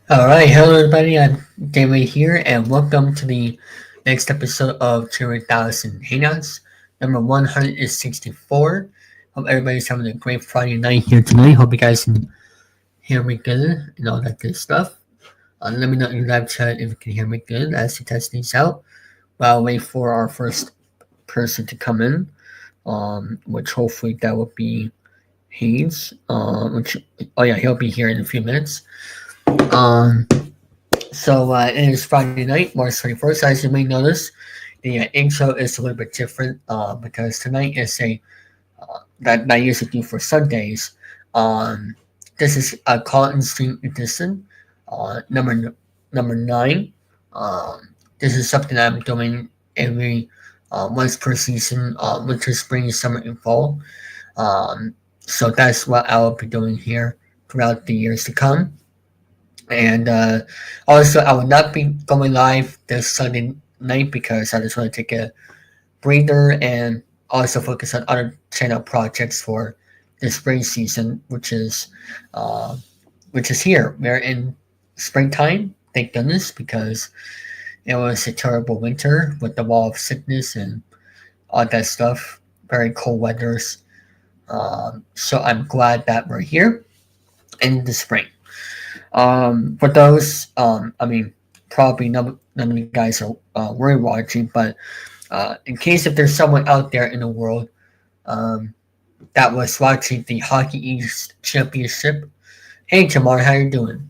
Alright, hello everybody, I'm David here, and welcome to the next episode of Chilling3000 Hangouts, number 164. Hope everybody's having a great Friday night here tonight. Hope you guys can hear me good and all that good stuff. Let me know in the live chat if you can hear me good as we test these out. While I wait for our first person to come in, which hopefully that will be Hayes. He'll be here in a few minutes. Um, it is Friday night, March 21st. As you may notice, the intro is a little bit different because tonight is a that I usually do for Sundays. Um, this is a call and stream edition, number 9. This is something I'm doing every once per season, winter, spring, summer, and fall. So that's what I will be doing here throughout the years to come. And also, I will not be going live this Sunday night because I just want to take a breather and also focus on other channel projects for the spring season, which is here. We're in springtime, thank goodness, because it was a terrible winter with the wall of sickness and all that stuff. Very cold weathers. So I'm glad that we're here in the spring. For those, probably none of you guys were watching, but in case if there's someone out there in the world that was watching the Hockey East Championship, hey Tamar, how you doing?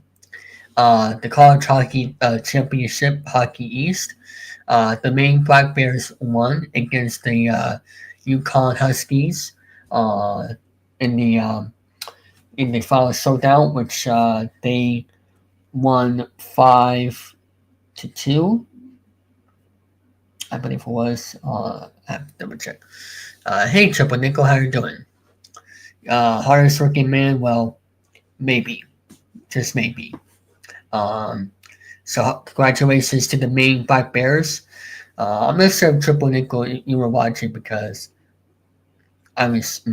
The College Hockey Championship, Hockey East. The Maine Black Bears won against the Yukon Huskies in the final showdown, which they won 5-2. I believe it was. I have to double check. Hey, Triple Nickel, how you doing? Hardest working man? Well, maybe, just maybe. So congratulations to the Maine Black Bears. I'm not sure if Triple Nickel you were watching because I was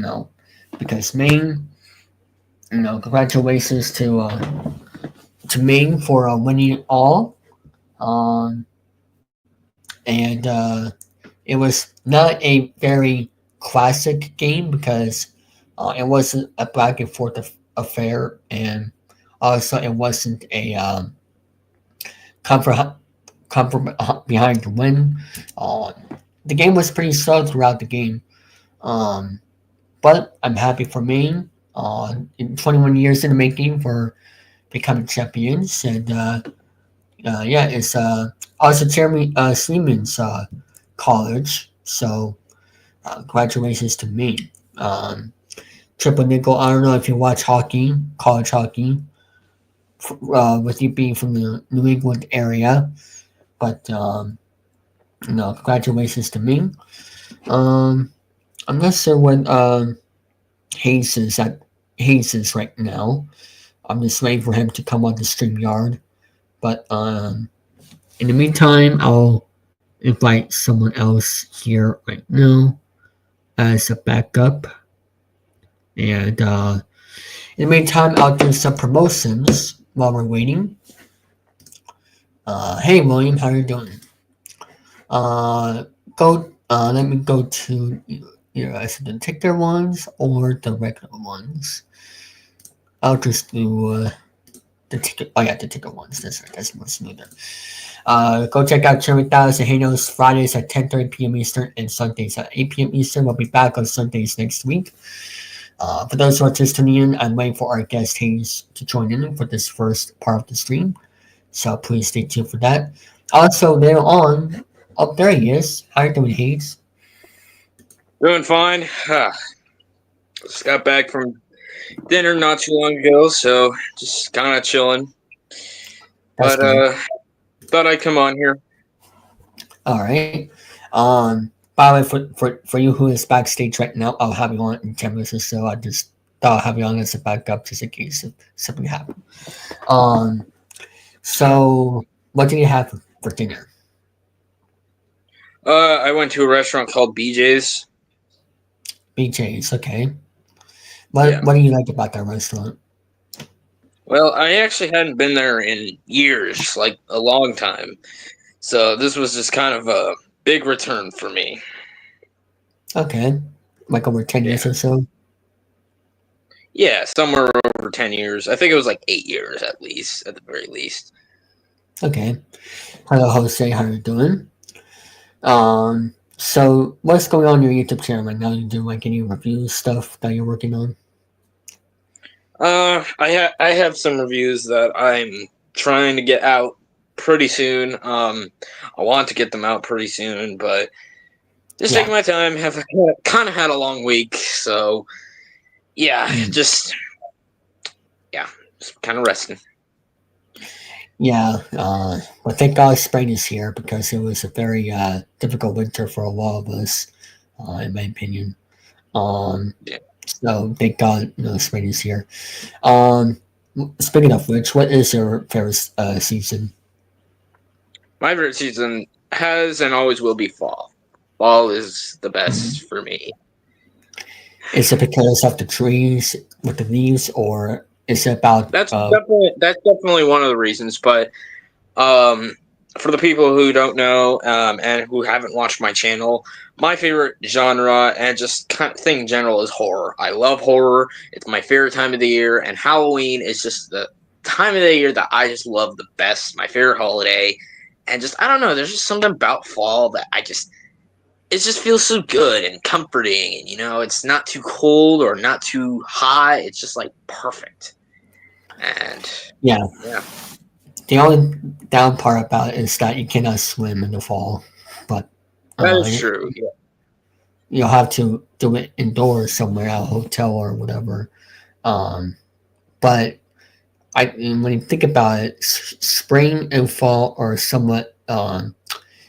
because Maine. Congratulations to Maine for winning it all. And it was not a very classic game because it wasn't a back and forth affair, and also it wasn't a comfort behind the win. The game was pretty slow throughout the game, but I'm happy for Maine. In 21 years in the making for becoming champions, and it's also Jeremy Sleeman's college. So congratulations to me. Triple Nickel. I don't know if you watch hockey, college hockey, with you being from the New England area, but congratulations to me. I'm not sure when Hayes is right now. I'm just waiting for him to come on the StreamYard. But in the meantime, I'll invite someone else here right now as a backup. And in the meantime, I'll do some promotions while we're waiting. Hey, William, how are you doing? Let me go to either the ticker ones or the regular ones. I'll just do the ticket. Oh yeah, the ticket ones. That's right. That's more smoother. Go check out Chilling3000 Hangouts Fridays at 10:30 p.m. Eastern and Sundays at 8 p.m. Eastern. We'll be back on Sundays next week. For those who are just tuning in, I'm waiting for our guest Hayes to join in for this first part of the stream. So please stay tuned for that. Also, later on, there he is. How are you doing, Hayes? Doing fine. Just got back from dinner not too long ago, so just kind of chilling. That's But good. thought I'd come on here. All right. By the way, for you who is backstage right now, I'll have you on in 10 minutes or so. I just thought I'll have you on as a backup just in case if something happened. So what did you have for dinner? I went to a restaurant called BJ's. BJ's, okay. Yeah. What do you like about that restaurant? Well, I actually hadn't been there in years, like a long time. So this was just kind of a big return for me. Okay, like over 10 years Yeah. or so. Yeah, somewhere over 10 years. I think it was like 8 years at least, at the very least. Okay. Hello, Jose. How you doing? So what's going on your YouTube channel right now? You do like any review stuff that you're working on? I have some reviews that I'm trying to get out pretty soon. I want to get them out pretty soon, but just Yeah. taking my time. Have kind of had a long week, so yeah, Mm. yeah, just kind of resting. Yeah. But thank God spring is here because it was a very difficult winter for a lot of us, in my opinion. Um, Yeah. so thank God, spring is here. Um, Speaking of which, what is your favorite season? My favorite season has and always will be fall. Fall is the Mhm. best for me. Is it because of the trees with the leaves, or is it about That's definitely one of the reasons. But um, for the people who don't know and who haven't watched my channel, my favorite genre and just kind of thing in general is horror. I love horror. It's my favorite time of the year, and Halloween is just the time of the year that I just love the best. My favorite holiday, and just I don't know. There's just something about fall that it just feels so good and comforting, and it's not too cold or not too hot. It's just like perfect. And yeah? yeah, The only down part about it is that you cannot swim in the fall, but that is uh, true. Yeah, you'll have to do it indoors somewhere at a hotel or whatever. Um, but when you think about it, spring and fall are somewhat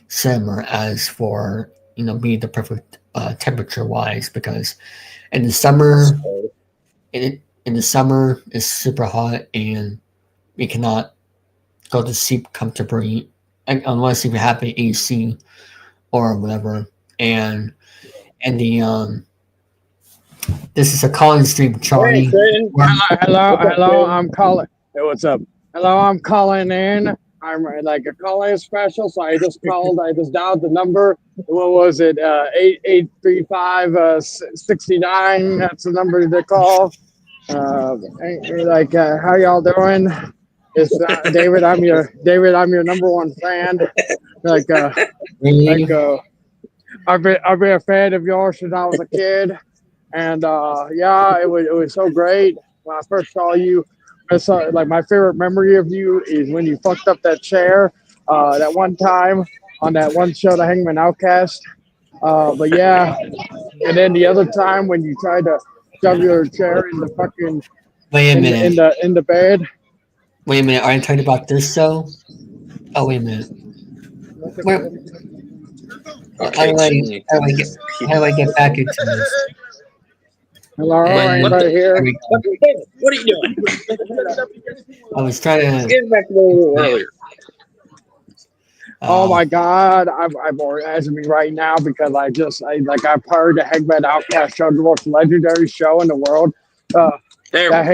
similar as for being the perfect temperature wise because in the that's summer cool. in the summer it's super hot and you cannot go to sleep comfortably unless you have an AC or whatever. And the this is a calling stream, Hey, Charlie. Shane. Hello, What's up, hello. Shane? I'm calling. Hey, what's up? Hello, I'm calling in. I'm like a call-in special, so I just called. I just dialed the number. What was it? 8835 69. That's the number to call. How y'all doing? It's David. I'm your number one fan. Like, uh, like, Really? I've been a fan of yours since I was a kid, and yeah, it was so great when I first saw you. I saw like my favorite memory of you is when you fucked up that chair that one time on that one show, the Hangman Outcast. But yeah, and then the other time when you tried to shove your chair in the fucking Wait a minute. in the bed. Wait a minute. Are you talking about this show? Oh, wait a minute. Where, how Okay, do I Shane. how do I get how do I get back into this? Hello, What And the? anybody there here? we go. What are you doing? I was trying Let's to. get back to where we were earlier. Oh Uh, my God, I'm orgasming me right now because I heard the Hangman Outcast show, the most legendary show in the world. Uh, There we that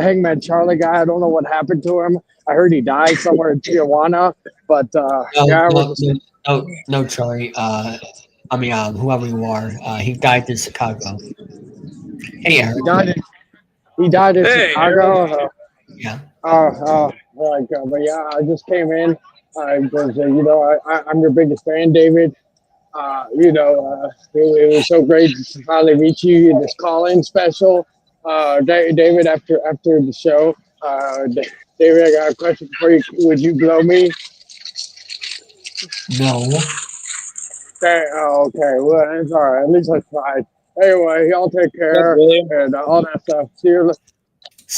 Hangman Charlie guy. I don't know what happened to him. I heard he died somewhere in Tijuana, but no, yeah, we're no, just no, no, no, Charlie. I mean, whoever you are, he died in Chicago. Hey, he Eric. died. He died in Hey, Eric. Chicago. Yeah. But yeah, I just came in because I'm your biggest fan, David. It was so great to finally meet you in this call-in special. David, after the show, David, I got a question for you. Would you blow me? No. Okay, oh, okay, well, it's all right. At least I tried. Anyway, y'all take That's care William. and all that stuff. See you.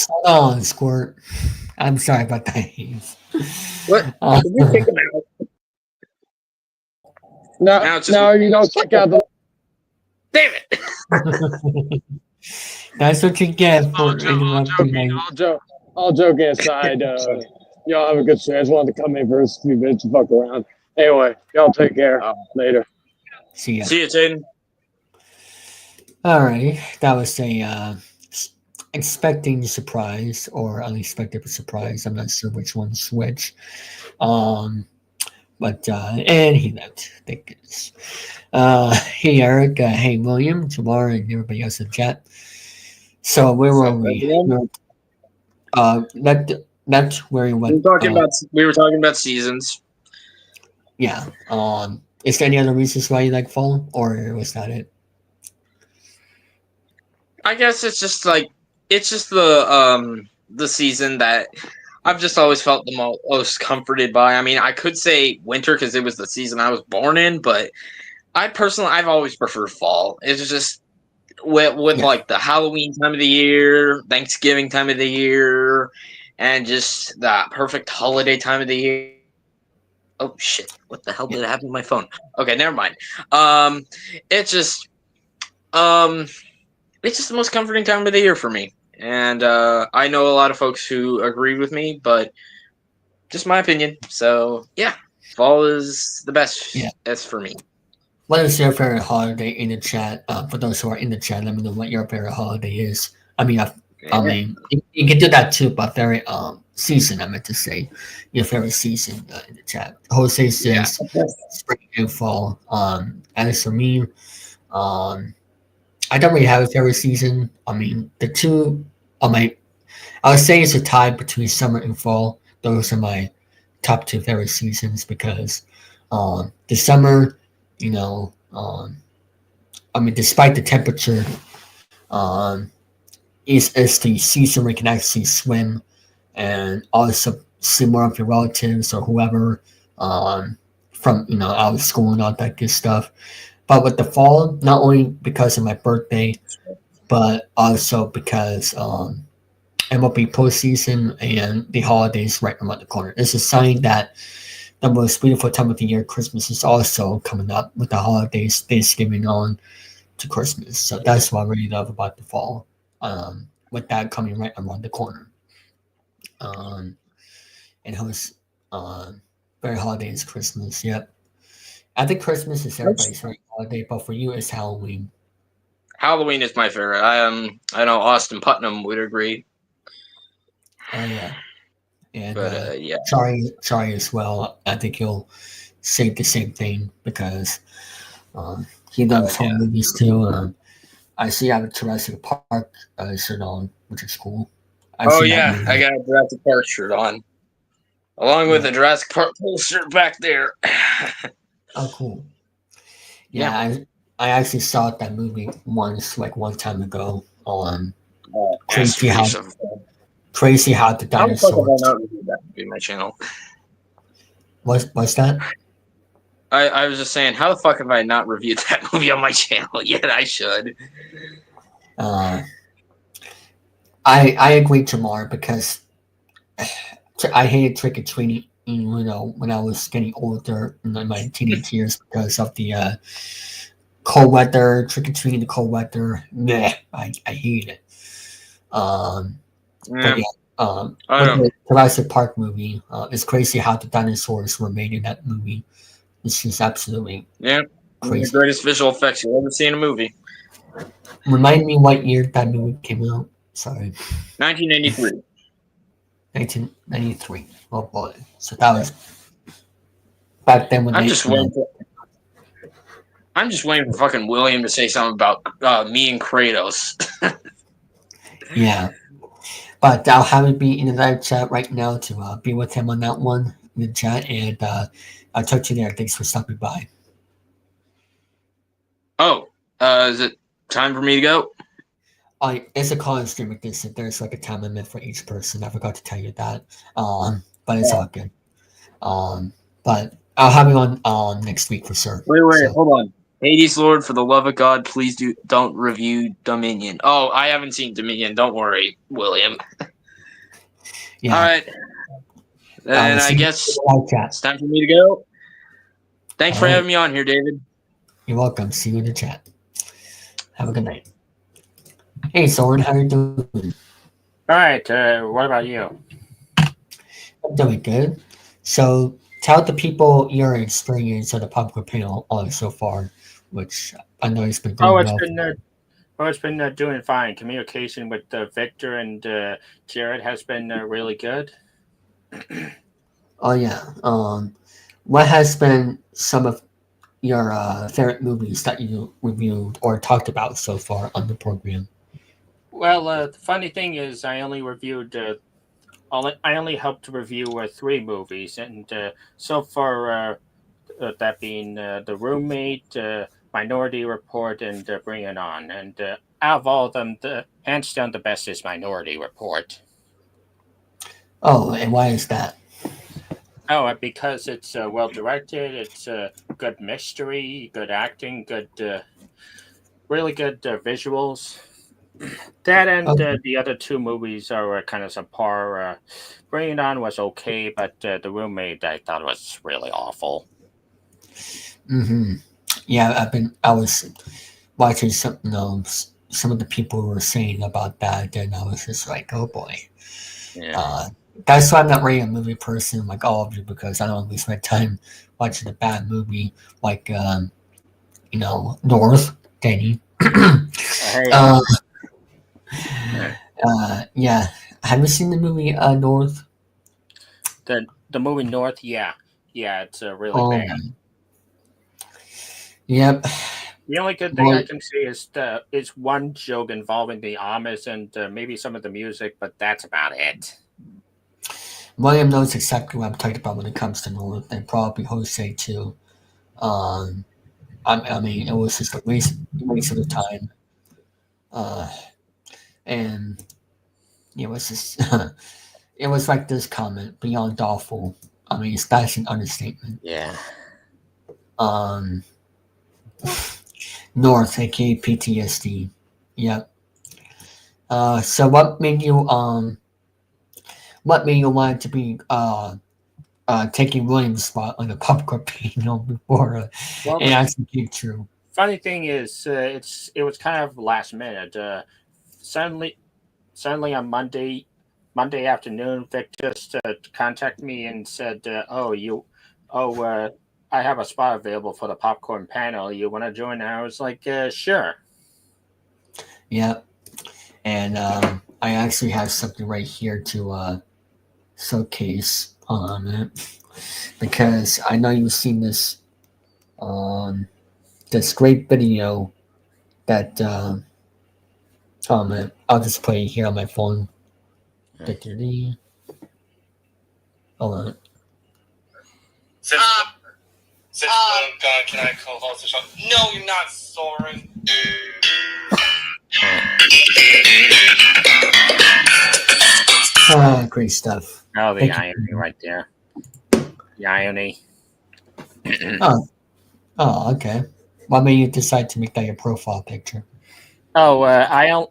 Hold on, Squirt. I'm sorry about that. What? Uh, Did we kick him out? No, Now it's just no, you don't kick out the. damn it. that's what you get for All interrupting joking, my. all joking aside, y'all have a good show. I just wanted to come in for a few minutes and fuck around. Anyway, y'all take care. Later. See ya. See you, Jaden. Alrighty, that was expecting the surprise or unexpected surprise. I'm not sure which one's which. Um, but and he left. Thank goodness. Hey Eric, hey William, Jamar, and everybody else in chat. So where were So, we? everyone, That's where we we were went. talking about seasons. Yeah. Is there any other reasons why you like fall, or was that it? I guess it's just like it's just the season that I've just always felt the most comforted by. I mean, I could say winter because it was the season I was born in, but I've always preferred fall. It's just with Yeah. like the Halloween time of the year, Thanksgiving time of the year, and just that perfect holiday time of the year. Oh shit! What the hell Yeah. did happen to my phone? Okay, never mind. Um, it's just um, it's just the most comforting time of the year for me, and I know a lot of folks who agree with me, but just my opinion. So yeah, fall is the Yeah. best. As for me. What is your favorite holiday in the chat? For those who are in the chat, let me know what your favorite holiday is. I Yeah. mean, you can do that too, but favorite season. I meant to say your favorite season in the chat. Jose Yeah. says spring and fall. As for me, um, I don't really have a favorite season. I mean, the two on my I would say it's a tie between summer and fall. Those are my top two favorite seasons because the summer, you know, I mean, despite the temperature, um, is the season where you can actually swim and also see more of your relatives or whoever from out of school and all that good stuff. But with the fall, not only because of my birthday, but also because MLB postseason and the holidays right around the corner. It's a sign that the most beautiful time of the year, Christmas, is also coming up with the holidays, Thanksgiving on to Christmas. So that's what I really love about the fall, with that coming right around the corner. Um, and host very holidays, Christmas. Yep. I think Christmas is everybody's favorite holiday, but for you, it's Halloween. Halloween is my favorite. I know Austin Putnam would agree, Oh yeah, and but yeah. Charlie as well. I think he'll say the same thing because he Oh loves yeah. horror movies too. I see I have a Jurassic Park shirt on, which is cool. I've Oh seen that yeah, I movie. got a Jurassic Park shirt on, along with Yeah. the Jurassic Park shirt back there. Oh, cool. Yeah. Yeah, I actually saw that movie once, like one time ago. Crazy how Masterpiece of. crazy how the How the fuck have I dinosaurs. not reviewed that movie on my channel? What's that? I was just saying, how the fuck have I not reviewed that movie on my channel yet? I should. Uh, I agree, Jamar, because I hated trick or treating. When I was getting older in my teenage years because of the cold weather, trick or treating, the cold weather. Meh, I hate it. Um, but Yeah, yeah, I with don't know. the Jurassic Park movie, it's crazy how the dinosaurs were made in that movie. It's just absolutely Yeah, one of the crazy. greatest visual effects you'll ever see in a movie. Remind me what year that movie came out. Sorry, 1983. 1993. Oh boy, so that was back then when I'm they, just waiting for. I'm just waiting for fucking William to say something about me and Kratos. yeah. But I'll have it be in the live chat right now to be with him on that one in the chat, and I'll talk to you there. Thanks for stopping by. Oh, is it time for me to go? It's a call and stream with this. There's like a time limit for each person. I forgot to tell you that. But it's Oh. all good. But I'll have you on next week for sure. Wait, So hold on. Hades Lord, for the love of God, please don't review Dominion. Oh, I haven't seen Dominion. Don't worry, William. yeah, All right, then I see you in guess the live chat. it's time for me to go. Thanks All for right, having me on here, David. you're welcome. See you in the chat. Have a good night. Hey, Soren, how you doing? All right. What about you? I'm doing good. So tell the people your experience at the public panel on so far, which I know it's been Oh, going it's well. been Well, it's been doing fine. Communication with Victor and Jared has been really good. Oh yeah. What has been some of your favorite movies that you reviewed or talked about so far on the program? Well, the funny thing is, I only helped to review 3 movies, and so far, that being The Roommate, Minority Report, and Bring It On. And out of all of them, hands down the best is Minority Report. Oh, and why is that? Oh, because it's well directed, it's good mystery, good acting, really good visuals. That and Oh, the other 2 movies are kind of subpar. Bring It On was okay, but The Roommate I thought was really awful. mm-hmm. Yeah, I was watching some, some of the people were saying about that, and I was just like, oh boy. Yeah. Uh, that's why I'm not really a movie person like all of you because I don't waste my time watching a bad movie like North Danny. Hey, uh, yeah. yeah. Have you seen the movie North? The movie North, yeah, it's really Oh, bad. yep. The only good thing I Well, can say is one joke involving the Amish and maybe some of the music, but that's about it. William knows exactly what I'm talking about when it comes to North, and probably Jose too. Um, I mean, it was just a waste of the time. Uh, and it was just, it was like this comment, beyond awful. I mean, that's an understatement. Yeah. Um, North, aka PTSD. Yep. So what made you want to be taking William's spot on the popcorn panel before Well, it actually came true? funny thing is, it was kind of last minute. Suddenly, suddenly on Monday afternoon, Vic just contacted me and said, I have a spot available for the popcorn panel. You want to join?" And I was like, "Sure." Yep. And I actually have something right here to showcase on it because I know you've seen um, this great video that I'll just play it here on my phone. Da-da-dee. Hold on. Can I co-host the show? No, you're not. Sorry. Great stuff. Oh, the Thank you. irony right there. The irony. Oh, okay. Why made you decide to make that your profile picture? Oh, I don't.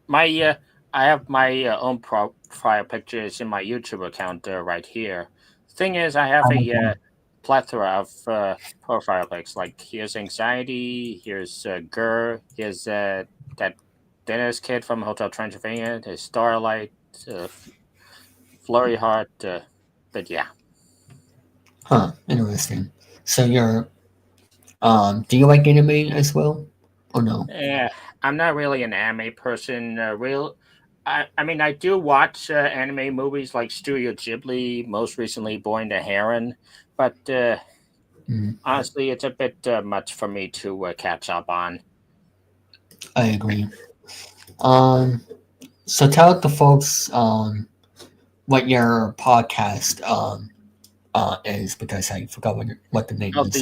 My I have my own profile pictures in my YouTube account right here. Thing is, I have a plethora of profile pics. Like here's anxiety, here's here's that Dennis kid from Hotel Transylvania, there's Starlight, Flurry Heart. But yeah, Huh, interesting. So do you like anime as well, or no? I'm not really an anime person. I mean, I do watch anime movies like Studio Ghibli, most recently Boy and the Heron, but Mm, honestly, it's a bit much for me to catch up on. I agree. Um, so tell the folks what your podcast is because I forgot what the name Oh, is.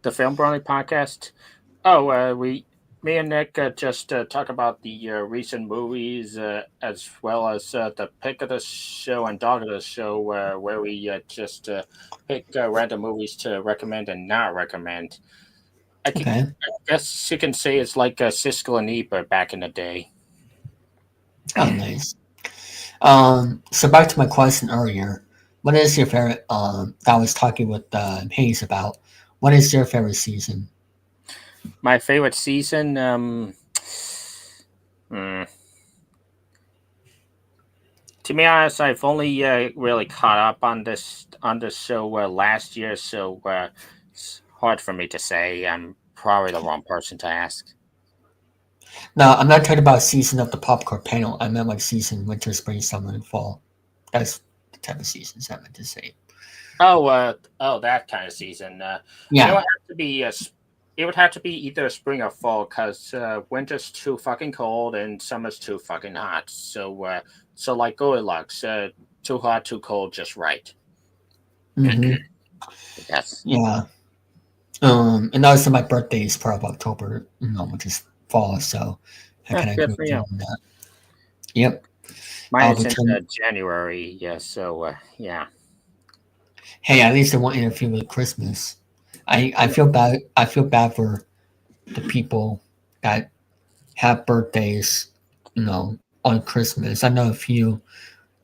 the Film Brownie podcast. Oh, me and Nick just talk about the recent movies as well as the pick of the show and dog of the show, where we just pick random movies to recommend and not recommend. Okay. I guess you can say it's like Siskel and Ebert back in the day. Oh, nice. So back to my question earlier. What is your favorite? I was talking with Hayes about. What is your favorite season? My favorite season. Hmm, to be honest, I've only really caught up on this show last year, so it's hard for me to say. I'm probably the wrong person to ask. No, I'm not talking about season of the popcorn panel. I meant like season winter, spring, summer, and fall. That's the type of seasons I meant to say. That kind of season. It would Yeah. have to be it would have to be either spring or fall because winter's too fucking cold and summer's too fucking hot. So like Goldilocks, too hot, too cold, just right. Mm-hmm. Yes. Yeah. And also my birthday is part of October, which is fall, so I kind of Good agree for with you you. on that. Yep. Mine I'll is be in turning. January. Yeah. So yeah. Hey, at least I won't interfere with Christmas. I feel bad. I feel bad for the people that have birthdays, on Christmas. I know a few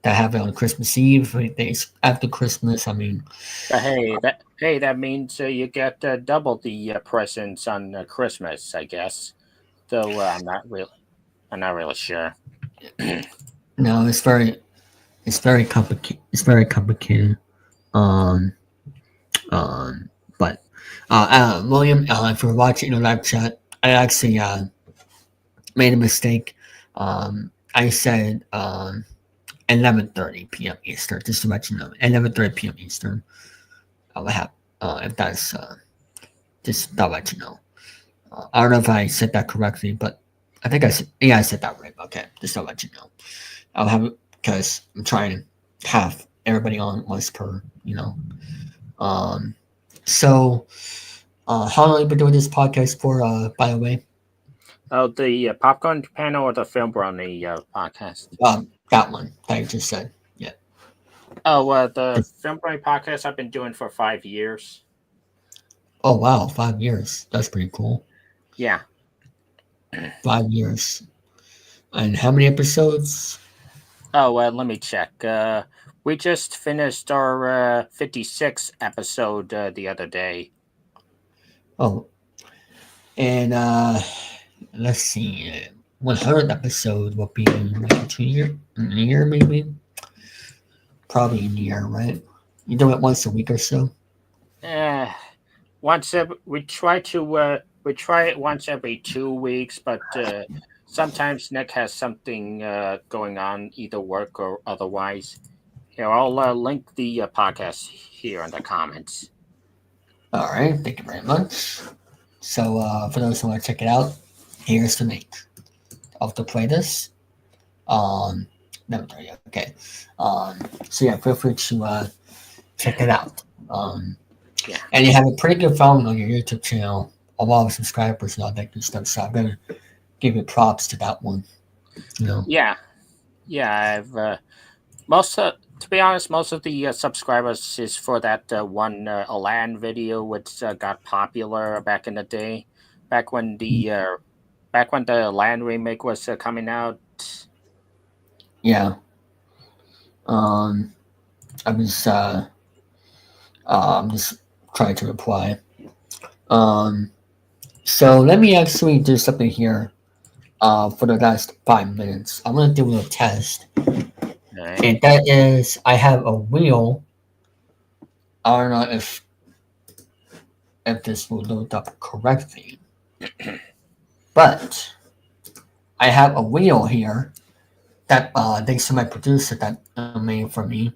that have it on Christmas Eve, days after Christmas. I mean, But that means you get double the presents on Christmas, I guess. Though I'm not really sure. no, it's very complicated. It's very complicated. Um, but William, if you're watching the live chat, I actually made a mistake. I said 11:30 p.m. Eastern, just to let you know. 11:30 p.m. Eastern. I'll have if that's just to let you know. I don't know if I said that correctly, but I think I said that right. Okay, just to let you know. I'll have it because I'm trying to have everybody on once per. Um, so, how long have you been doing this podcast for? By the way, Oh, the popcorn panel or the film brownie podcast? that one that I just said. Yeah. Oh, the film brownie podcast I've been doing for 5 years. Oh wow, 5 years. That's pretty cool. Yeah. 5 years. And how many episodes? Oh, let me check. We just finished our 56th episode the other day. Oh, and let's see. 100th episode will be maybe 2 year, a year maybe. Probably a year, right? You do it once a week or so. Uh, we try it once every 2 weeks, but sometimes Nick has something going on, either work or otherwise. Here, I'll link the podcast here in the comments. All right, thank you very much. So, for those who want to check it out, here's the link of the playlist. No, sorry, okay. So yeah, feel free to check it out. Yeah. And you have a pretty good following on your YouTube channel, a lot of subscribers and all that good stuff. So I'm gonna give you props to that one. Yeah, I've to be honest, most of the subscribers is for that one Alan video, which got popular back in the day, back when the Alan remake was coming out. Yeah. Um, I'm just trying to reply. So let me actually do something here. For the last 5 minutes, I'm gonna do a little test, Right. and that is I have a wheel. I don't know if this will load up correctly, but I have a wheel here that thanks to my producer that made for me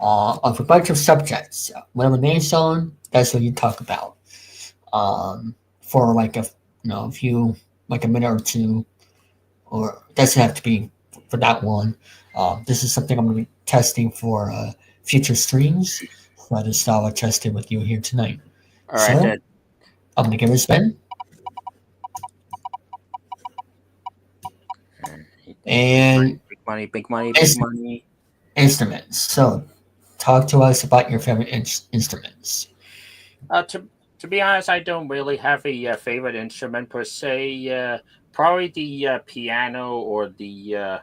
of a bunch of subjects. Whatever name's on, that's what you talk about. For like a few like a minute or two, or it doesn't have to be for that one. This is something I'm going to be testing for future streams. So I just thought I'd test it with you here tonight. All So right. I'm going to give it a spin. And Big money, big money, big money. Instruments. So talk to us about your favorite instruments. To be honest, I don't really have a favorite instrument per se. Probably the piano or the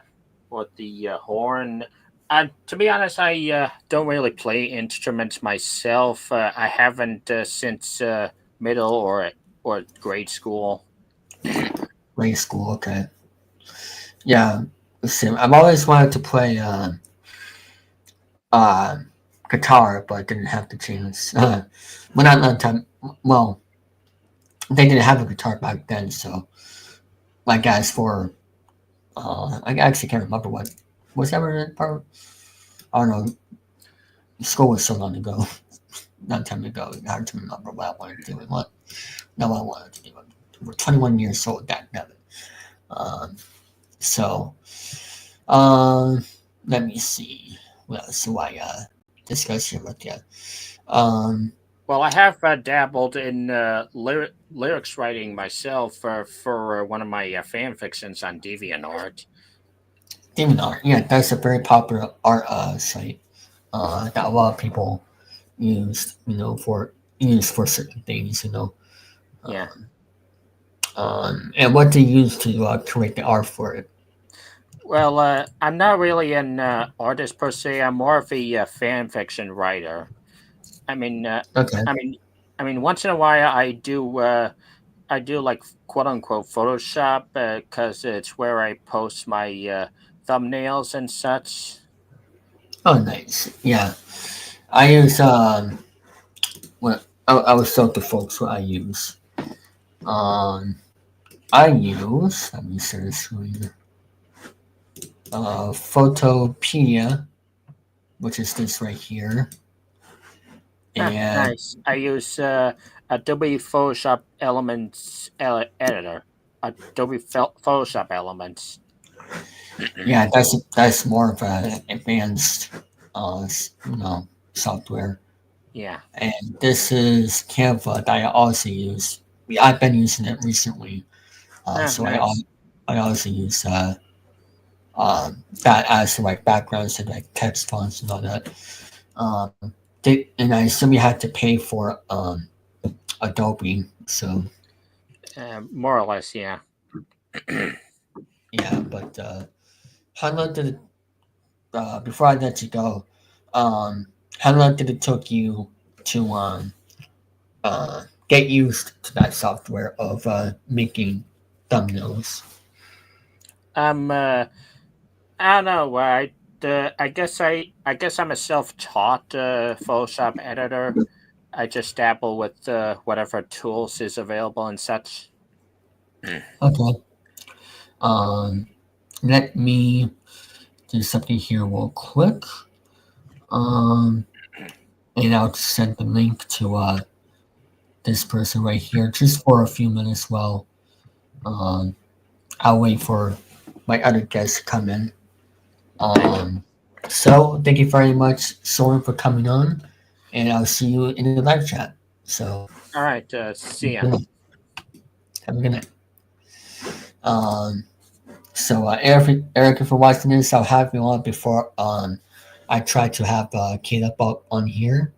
horn. To be honest, I don't really play instruments myself. I haven't since middle or grade school. Grade school, okay. Yeah, same. I've always wanted to play uh, guitar, but didn't have the chance. Well, not time. Well, they didn't have a guitar back then, so like as for I actually can't remember what was that part. I don't know. School was so long ago, not time ago. Hard to remember what I wanted to do and what no I wanted to do. We're 21 years old that night. Um, so let me see what else do I discuss here with you. Um, Well, I have dabbled in lyrics writing myself for one of my fan fictions on DeviantArt. Demon Art, yeah, that's a very popular art site that a lot of people use for certain things, Yeah. Um, and what do you use to create the art for it? Well, I'm not really an artist per se. I'm more of a fan fiction writer. I mean, uh, Okay, I mean, once in a while I do like quote unquote Photoshop because it's where I post my thumbnails and such. oh nice, yeah. I use what I was told to folks what I use. Um, I use let me share the screen. Photopedia, which is this right here, Ah, and nice. I use Adobe Photoshop Elements editor. Adobe Photoshop Elements. yeah, that's more of an advanced, software. Yeah. And this is Canva that I also use. I've been using it recently, Ah, so nice. I also use that as like backgrounds and like text fonts and all that. And I assume you had to pay for Adobe. So More or less, yeah. yeah, but how long did it? Before I let you go, um, how long did it took you to get used to that software of making thumbnails? I'm I don't know. I guess I'm a self-taught Photoshop editor. I just dabble with whatever tools is available and such. Okay. Um, let me do something here real quick. Um, and I'll send the link to this person right here just for a few minutes while um, I'll wait for my other guests to come in. Um, so thank you very much, Soren, for coming on, and I'll see you in the live chat. So All right. See ya. have a good night. Um, so Eric, if you're watching this, I'll have you on before I try to have Caleb up on here.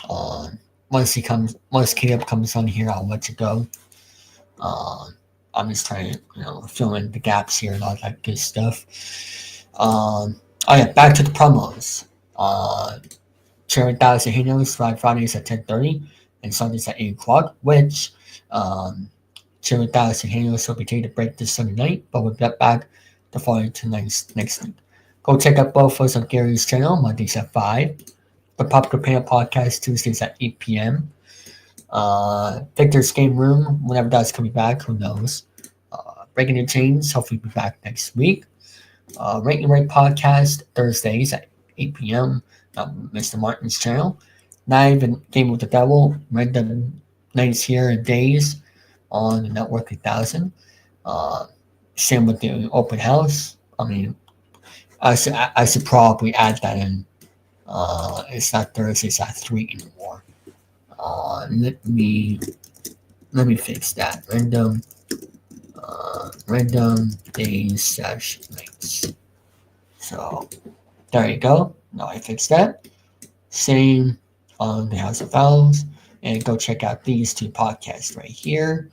Um, once Caleb comes on here, I'll let you go. Um, I'm just trying to fill in the gaps here and all that good stuff. Oh yeah, back to the promos. Chilling3000 Hangouts Fridays at 10:30 and Sundays at 8 o'clock. Which Chilling3000 Hangouts will be taking a break this Sunday night, but we'll get back the following two nights next week. Go check out both of us on Gary's channel Mondays at 5. The Popular Panel Podcast Tuesdays at 8 p.m. Victor's Game Room, whenever that's coming back, who knows? Breaking the Chains, hopefully be back next week. Rate and Rate Podcast, Thursdays at 8 p.m. Mr. Martin's channel. Live and Game with the Devil, random nights here and days on the Network 1000. Uh, Same with the open house. I mean, I should probably add that in. It's not Thursday, it's not 3 anymore. Let me fix that. Random days slash nights. So there you go. Now I fixed that. Same on the House of Owls. And go check out these two podcasts right here.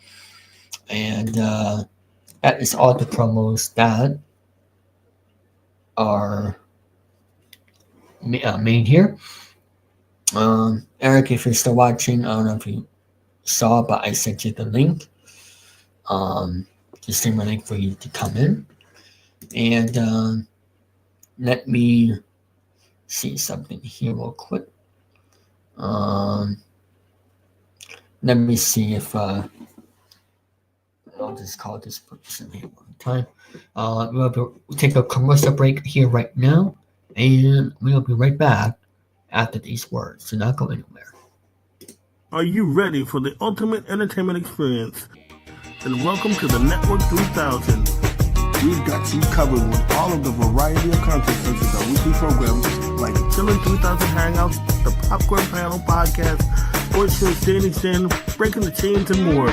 And that is all the promos that are made here. Eric, if you're still watching, I don't know if you saw, but I sent you the link. The streamer link for you to come in. And let me see something here real quick. Let me see if I'll just call this person here one time. We'll take a commercial break here right now, and we'll be right back after these words. So not go anywhere. Are you ready for the ultimate entertainment experience? Then welcome to the Network 3000. We've got you covered with all of the variety of content such as our weekly programs Like Chilling3000 Hangouts, the Popcorn Panel Podcast, Sports Show Standing Stand, Breaking the Chains, and more.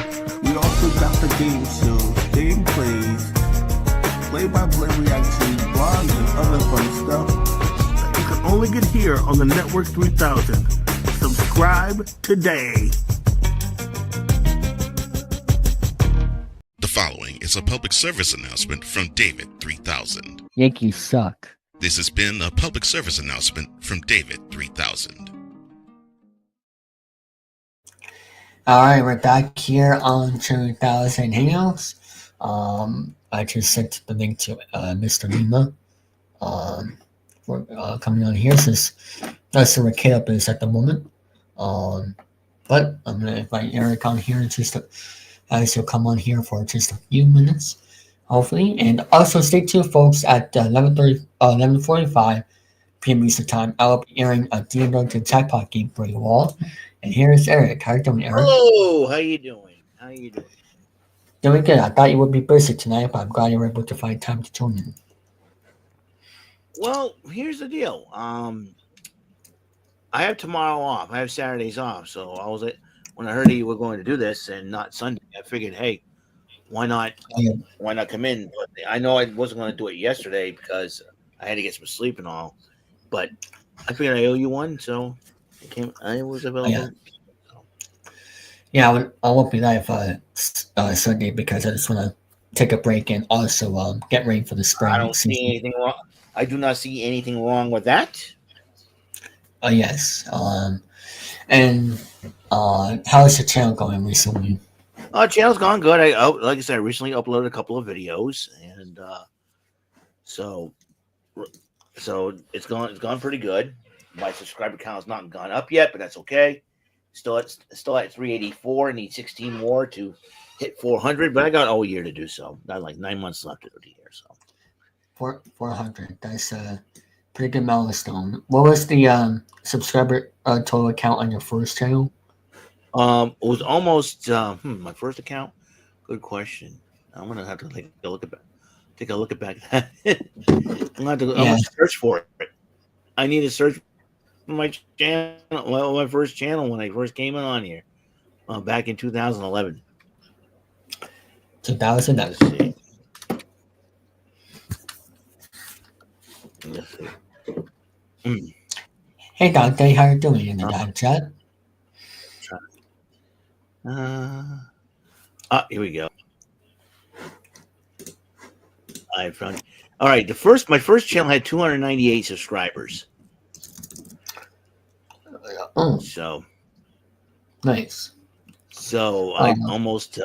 We also got the game shows, game plays, play-by-play reactions, blogs, and other fun stuff that you can only get here on the Network 3000. Subscribe today. The following is a public service announcement from David 3000. Yankees suck. This has been a public service announcement from David 3000. Alright, we're back here on Chilling3000 Hangouts. I just sent the link to Mr. Lima for coming on here since that's where Caleb is at the moment. But I'm going to invite Eric on here just to, as he'll come on here for just a few minutes, hopefully. And also stay tuned, folks, at 11:45 p.m. Eastern Time. I'll be airing a D&D Jackpot game for you all. And here's Eric. How you doing, Eric? Hello, how you doing? Doing good. I thought you would be busy tonight, but I'm glad you were able to find time to join in. Well, here's the deal. I have tomorrow off. I have Saturdays off. So when I heard you were going to do this and not Sunday, I figured, hey, why not come in? But I know I wasn't going to do it yesterday because I had to get some sleep and all. But I figured I owe you one, so I was available. Yeah, I won't be live Sunday because I just want to take a break and also get ready for the spring. I don't see anything wrong. I do not see anything wrong with that. Yes. And how's your channel going recently? Channel's gone good. Like I said, I recently uploaded a couple of videos, and so it's gone pretty good. My subscriber count has not gone up yet, but that's okay. Still at 384. Need 16 more to hit 400, but I got all year to do so. Got like 9 months left to do the year. So 400. That's a pretty good milestone. What was the subscriber total count on your first channel? It was almost my first account. Good question. I'm gonna have to take a look at that. I'm gonna search for it. I need to search for my channel. Well, my first channel when I first came on here, back in 2011. 2000. Let's see. Hey Dante, how you doing in the chat? Here we go. I found. All right, my first channel had 298 subscribers. Oh, So nice. So I almost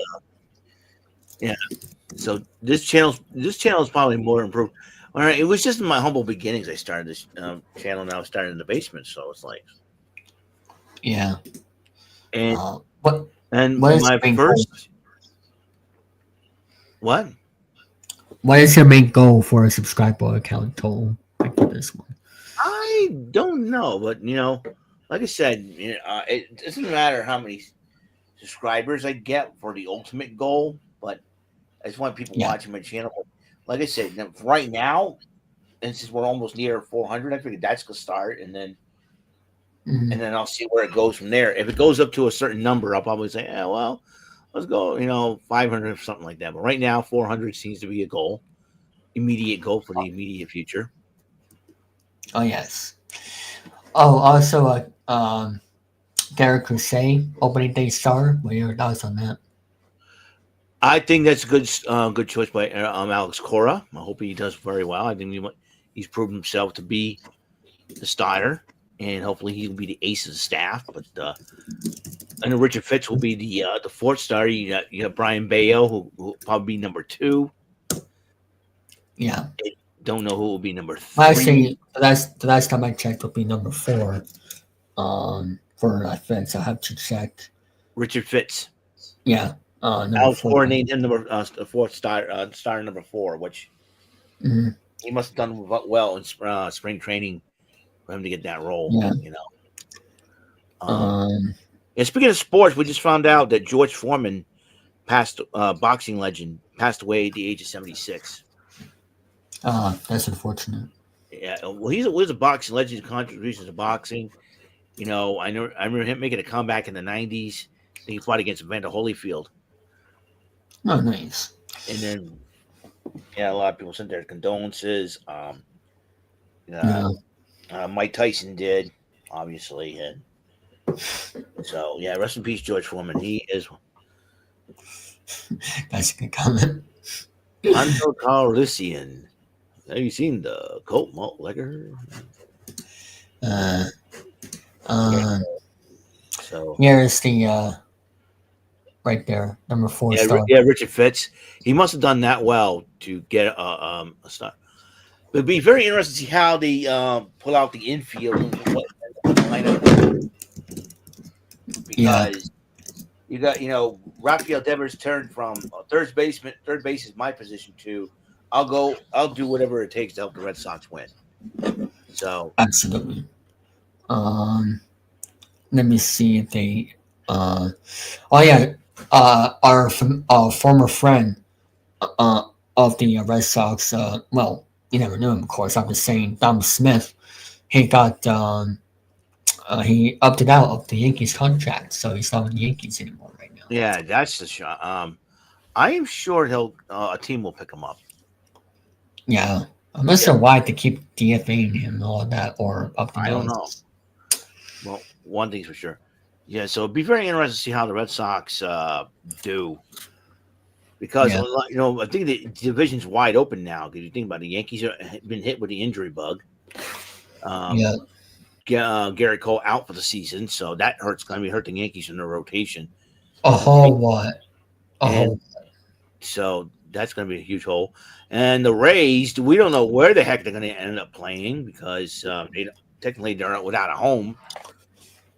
yeah. So this channel is probably more improved. All right, it was just in my humble beginnings. I started this channel. Now started in the basement, so it's like And what and what is my your main first goal? what? What is your main goal for a subscriber account total like for this one? I don't know, but like I said, it doesn't matter how many subscribers I get for the ultimate goal, but I just want people watching my channel. Like I said, right now, and since we're almost near 400, I figured that's gonna start, and then I'll see where it goes from there. If it goes up to a certain number, I'll probably say, "Yeah, well, let's go, 500 or something like that." But right now, 400 seems to be a goal, immediate goal for the immediate future. Oh yes. Oh, also, Derek Crusade opening day star. What are your thoughts on that? I think that's a good choice by Alex Cora. I hope he does very well. I think he's proven himself to be the starter, and hopefully he'll be the ace of the staff. But I know Richard Fitz will be the fourth starter. You got Brian Bayo, who will probably be number 2. Yeah. I don't know who will be number 3. Well, actually, the last time I checked would be number 4. For Fitz, I have to check. Richard Fitz. Yeah. number Alex 4. Cora named him fourth starter number 4, which he must have done well in spring training for him to get that role. Yeah. And speaking of sports, we just found out that George Foreman, boxing legend, passed away at the age of 76. That's unfortunate. Yeah, well, he was a boxing legend. His contributions to boxing. I remember him making a comeback in the 90s. He fought against Evander Holyfield. Oh, nice. And then, a lot of people sent their condolences. Mike Tyson did, obviously. And so, rest in peace, George Foreman. He is. That's a good comment. Under Calrissian. Have you seen the Colt Malt Liquor? So here's the right there, number 4 star. Yeah, Richard Fitz. He must have done that well to get a start. It'd be very interesting to see how they pull out the infield and what lineup. Because you got Rafael Devers turned from third base is my position, to I'll do whatever it takes to help the Red Sox win. So absolutely. Let me see if they our former friend of the Red Sox, well, you never knew him, of course. I'm just saying, Dom Smith, he got he opted out of the Yankees contract, so he's not with the Yankees anymore right now. Yeah, that's the shot. I am sure a team will pick him up. Yeah, I'm not sure why to keep DFAing him and all of that, or up the I don't know. Well, one thing's for sure. Yeah, so it'd be very interesting to see how the Red Sox do. Because, I think the division's wide open now. Because you think about it, the Yankees have been hit with the injury bug. Garrett Cole out for the season, so that hurts. Going to be hurting the Yankees in their rotation. So that's going to be a huge hole. And the Rays, we don't know where the heck they're going to end up playing, because technically they're without a home.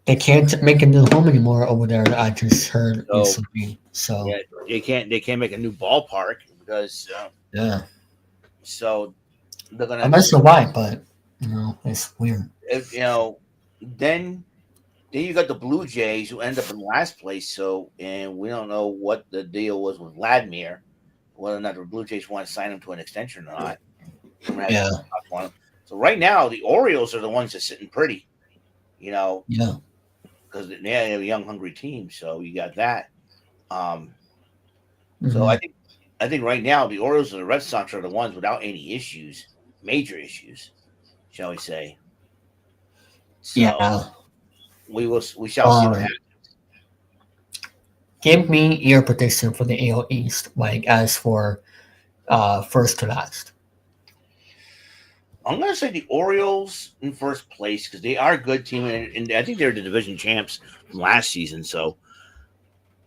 They can't make a new home anymore over there. I just heard recently. So they can't make a new ballpark because So they're gonna. I'm not sure why, but it's weird. Then you got the Blue Jays, who end up in last place. So, and we don't know what the deal was with Vladimir, whether or not the Blue Jays want to sign him to an extension or not. So right now, the Orioles are the ones that's sitting pretty. Because they have a young, hungry team. So you got that. So I think right now the Orioles and the Red Sox are the ones without any issues, major issues, shall we say? So we shall see what happens. Give me your prediction for the AL East, like as for first to last. I'm going to say the Orioles in first place because they are a good team, and I think they're the division champs from last season. So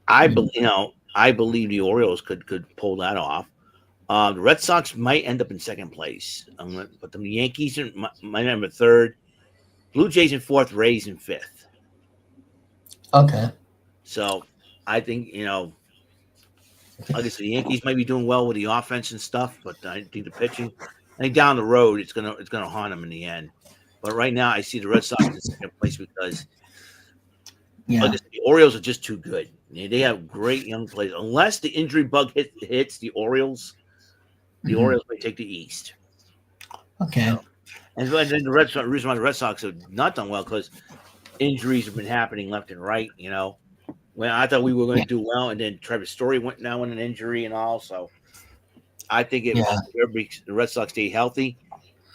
I believe the Orioles could pull that off. The Red Sox might end up in second place, but the Yankees might end up third. Blue Jays in fourth, Rays in fifth. Okay. So I think like I said, the Yankees might be doing well with the offense and stuff, but I think the pitching. I think down the road it's gonna haunt them in the end. But right now I see the Red Sox in second place because like I said, the Orioles are just too good. They have great young players. Unless the injury bug hits the Orioles, the Orioles may take the East. Okay. So, and then the reason why the Red Sox have not done well because injuries have been happening left and right. When I thought we were going to do well, and then Trevor Story went down with an injury and all. So I think if the Red Sox stay healthy,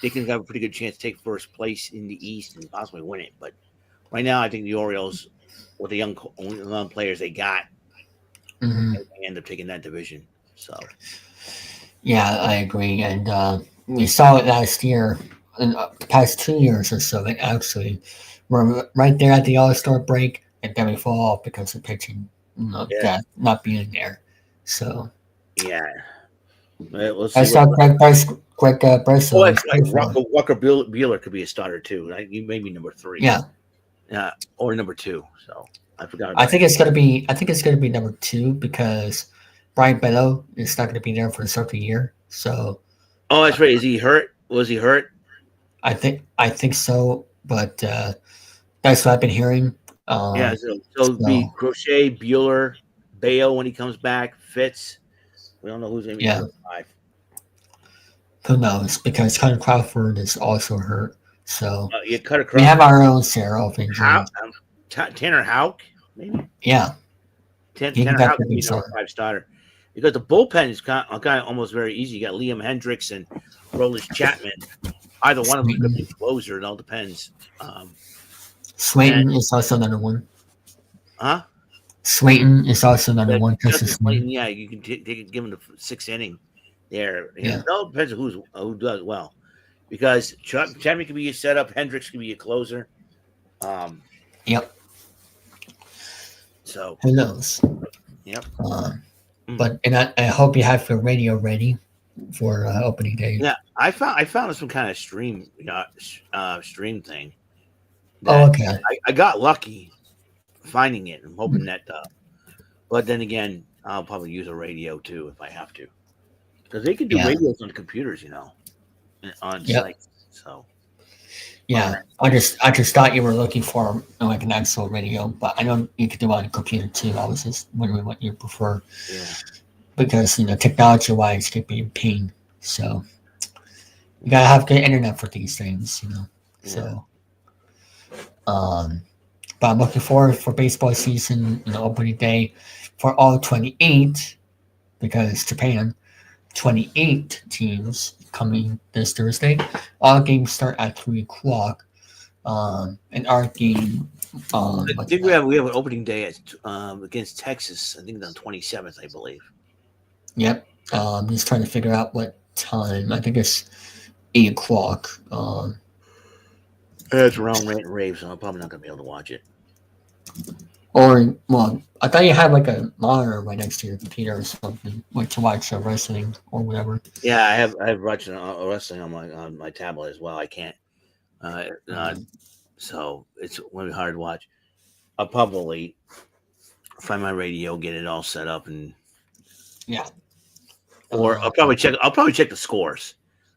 they can have a pretty good chance to take first place in the East and possibly win it. But right now, I think the Orioles, with the young players they got, they end up taking that division. So, yeah, I agree, and we saw it last year, in the past 2 years or so. Like actually, we're right there at the All-Star break, and then we fall off because of pitching, not being there. So, we'll see. I saw Greg Bryce. Walker Buehler could be a starter too. Right? Maybe number 3. Yeah, or number 2. So I forgot. I think it's gonna be. I think it's gonna be number 2 because Brian Bello is not gonna be there for the start of the year. So Oh, that's right. Is he hurt? Was he hurt? I think so, but that's what I've been hearing. Yeah. So it'd be Crochet, Bueller, Bayo when he comes back, Fitz. We don't know who's going to be Yeah. number 5. Who knows? Because Connor Crawford is also hurt. So Yeah, Cutter we Crawford. have our own share of injuries. Tanner Houck, maybe. Yeah. Tanner Houck could be number 5 starter. Because the bullpen is kind of almost very easy. You got Liam Hendricks and Roland Chapman. Either one of them could be a closer. It all depends. Slayton is also another one. Huh? Slayton is also another one. Justin Slayton, yeah, you can give him the 6th inning there. Yeah. It all depends on who does well. Because Chapman can be a setup, Hendricks can be a closer. Yep. So who knows? Yep. But I hope you have your radio ready for opening day. Yeah, I found some kind of stream thing. Oh, okay. I got lucky finding it. I'm hoping that. But then again, I'll probably use a radio too if I have to, because they can do radios on computers, on sites. So. Yeah, I just thought you were looking for like an actual radio, but I know you could do it on a computer too. I was just wondering what you prefer. Yeah. Because technology-wise, it could be a pain. So you gotta have good internet for these things, Yeah. So, but I'm looking forward for baseball season, opening day for all 28, because Japan, 28 teams coming this Thursday. All games start at 3:00. And our game. I think we have an opening day against Texas. I think it's on 27th, I believe. Yep. Just trying to figure out what time. I think it's 8:00. It's around Rant and Rave, so I'm probably not gonna be able to watch it. Or I thought you had like a monitor right next to your computer or something, like to watch wrestling or whatever. Yeah, I have watched wrestling on my tablet as well. I can't. So it's going to be hard to watch. I'll probably find my radio, get it all set up, and or I'll probably check the scores,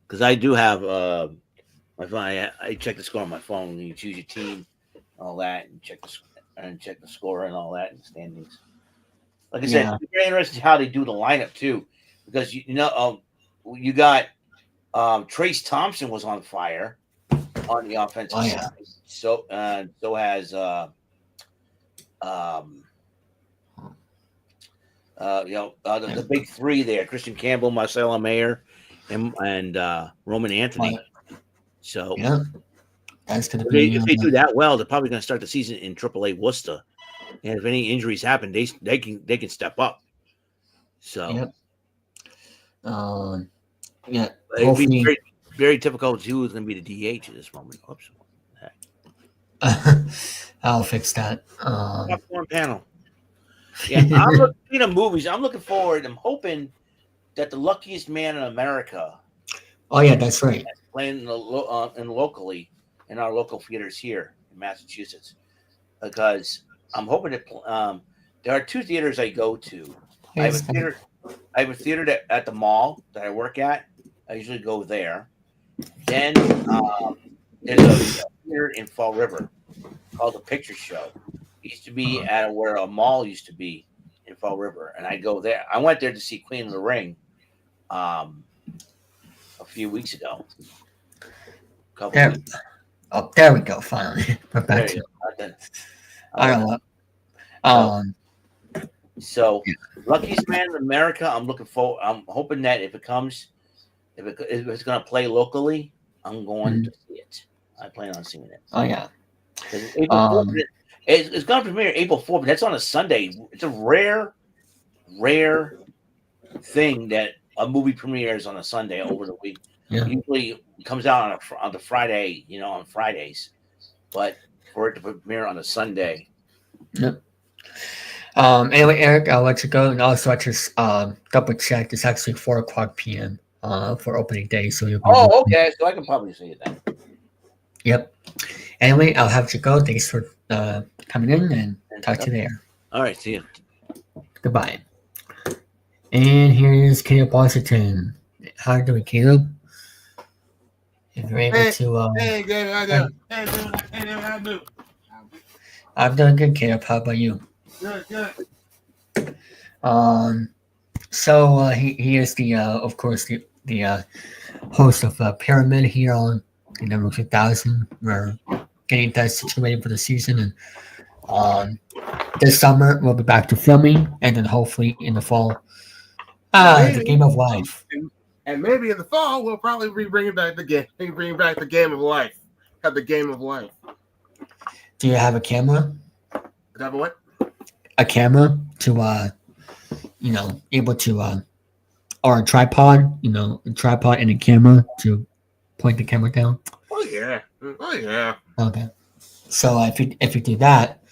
because I do have my phone. I check the score on my phone. You choose your team, all that, and check the score and all that and standings. Like I said, it's very interesting how they do the lineup too, because you got Trace Thompson was on fire on the offensive side. So has the big 3 there: Christian Campbell, Marcelo Mayer, and Roman Anthony. So that's going to be. If they do that well, they're probably going to start the season in AAA Worcester. And if any injuries happen, they can step up. So it'd be very, very difficult to see who's going to be the DH at this moment. Oops. I'll fix that. Popcorn panel. Yeah, I'm looking at movies. I'm looking forward. I'm hoping that The Luckiest Man in America. Oh yeah, that's right. Playing locally in our local theaters here in Massachusetts, because I'm hoping that there are 2 theaters I go to. I have a theater at the mall that I work at. I usually go there. Then there's a theater in Fall River called the Picture Show. It used to be at where a mall used to be in Fall River, and I go there. I went there to see Queen of the Ring a few weeks ago. There we go. Finally, we're back to. I don't know. So, Luckiest Man in America. I'm hoping that if it's going to play locally, I'm going to see it. I plan on seeing it. Oh yeah. It's going to premiere April 4th, but that's on a Sunday. It's a rare thing that a movie premieres on a Sunday over the week. Yeah. Usually it comes out on the Friday, on Fridays, but for it to premiere on a Sunday. Yep. Anyway, Eric, I'll let you go, and also I just double check. It's actually 4:00 p.m. For opening day, so you'll be. Oh, okay. So I can probably see it then. Yep. Anyway, I'll have you go. Thanks for coming in, and Talk to you there. All right, see you. Goodbye. And here is Caleb Washington. How are you doing, Caleb? If you're able to, Hey, David, how you doing? Hey, David, how you doing? I'm doing good, Caleb. How about you? Good. So he is the of course the host of Pyramid here on the number 2000. We're getting that situated for the season, and this summer we'll be back to filming, and then hopefully in the fall, the Game of Life. And maybe in the fall we'll probably be bringing back the game. Bring back the Game of Life. Have the Game of Life. Do you have a camera? Have a what? A camera to able to or a tripod, a tripod and a camera to point the camera down. Oh yeah. Okay. So if you do that,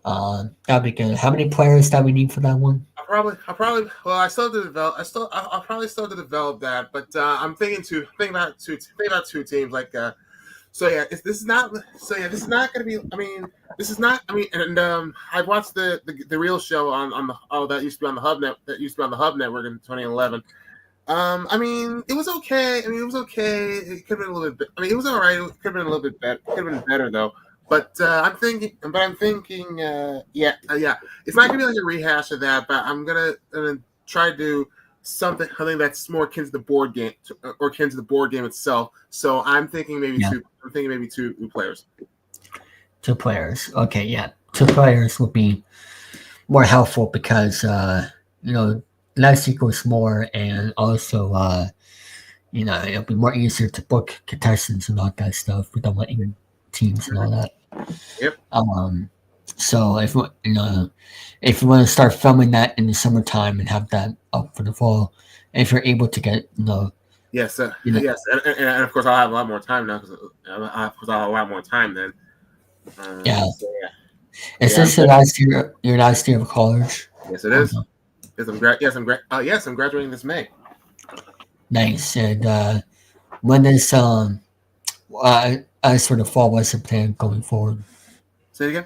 that'd be good. How many players that we need for that one? I'll probably. Well, I still have to develop. I'll probably still have to develop that. But I'm thinking about two teams. Like, this is not going to be. I mean, this is not. I mean, and I watched the real show on the that used to be on the Hub Net. That used to be on the Hub Network in 2011. I mean, it was okay. It could have been a little bit. I mean, it was all right. It could have been a little bit better. Could have been better though. But I'm thinking, yeah. It's not gonna be like a rehash of that, but I'm gonna try to do something that's more akin to the board game or akin to the board game itself. So I'm thinking maybe two. I'm thinking maybe two players. 2 players. Okay, yeah, 2 players would be more helpful because less equals more, and also it'll be more easier to book contestants and all that stuff without letting teams and all that. Yep. So if you want to start filming that in the summertime and have that up for the fall, if you're able to get yes, yes, and of course I'll have a lot more time now because I'll have a lot more time then. Yeah. So, yeah. Is this your last year of college? Yes, it is. Yes, I'm graduating this May. Nice. And when is as for the fall, what's your plan going forward? Say it again.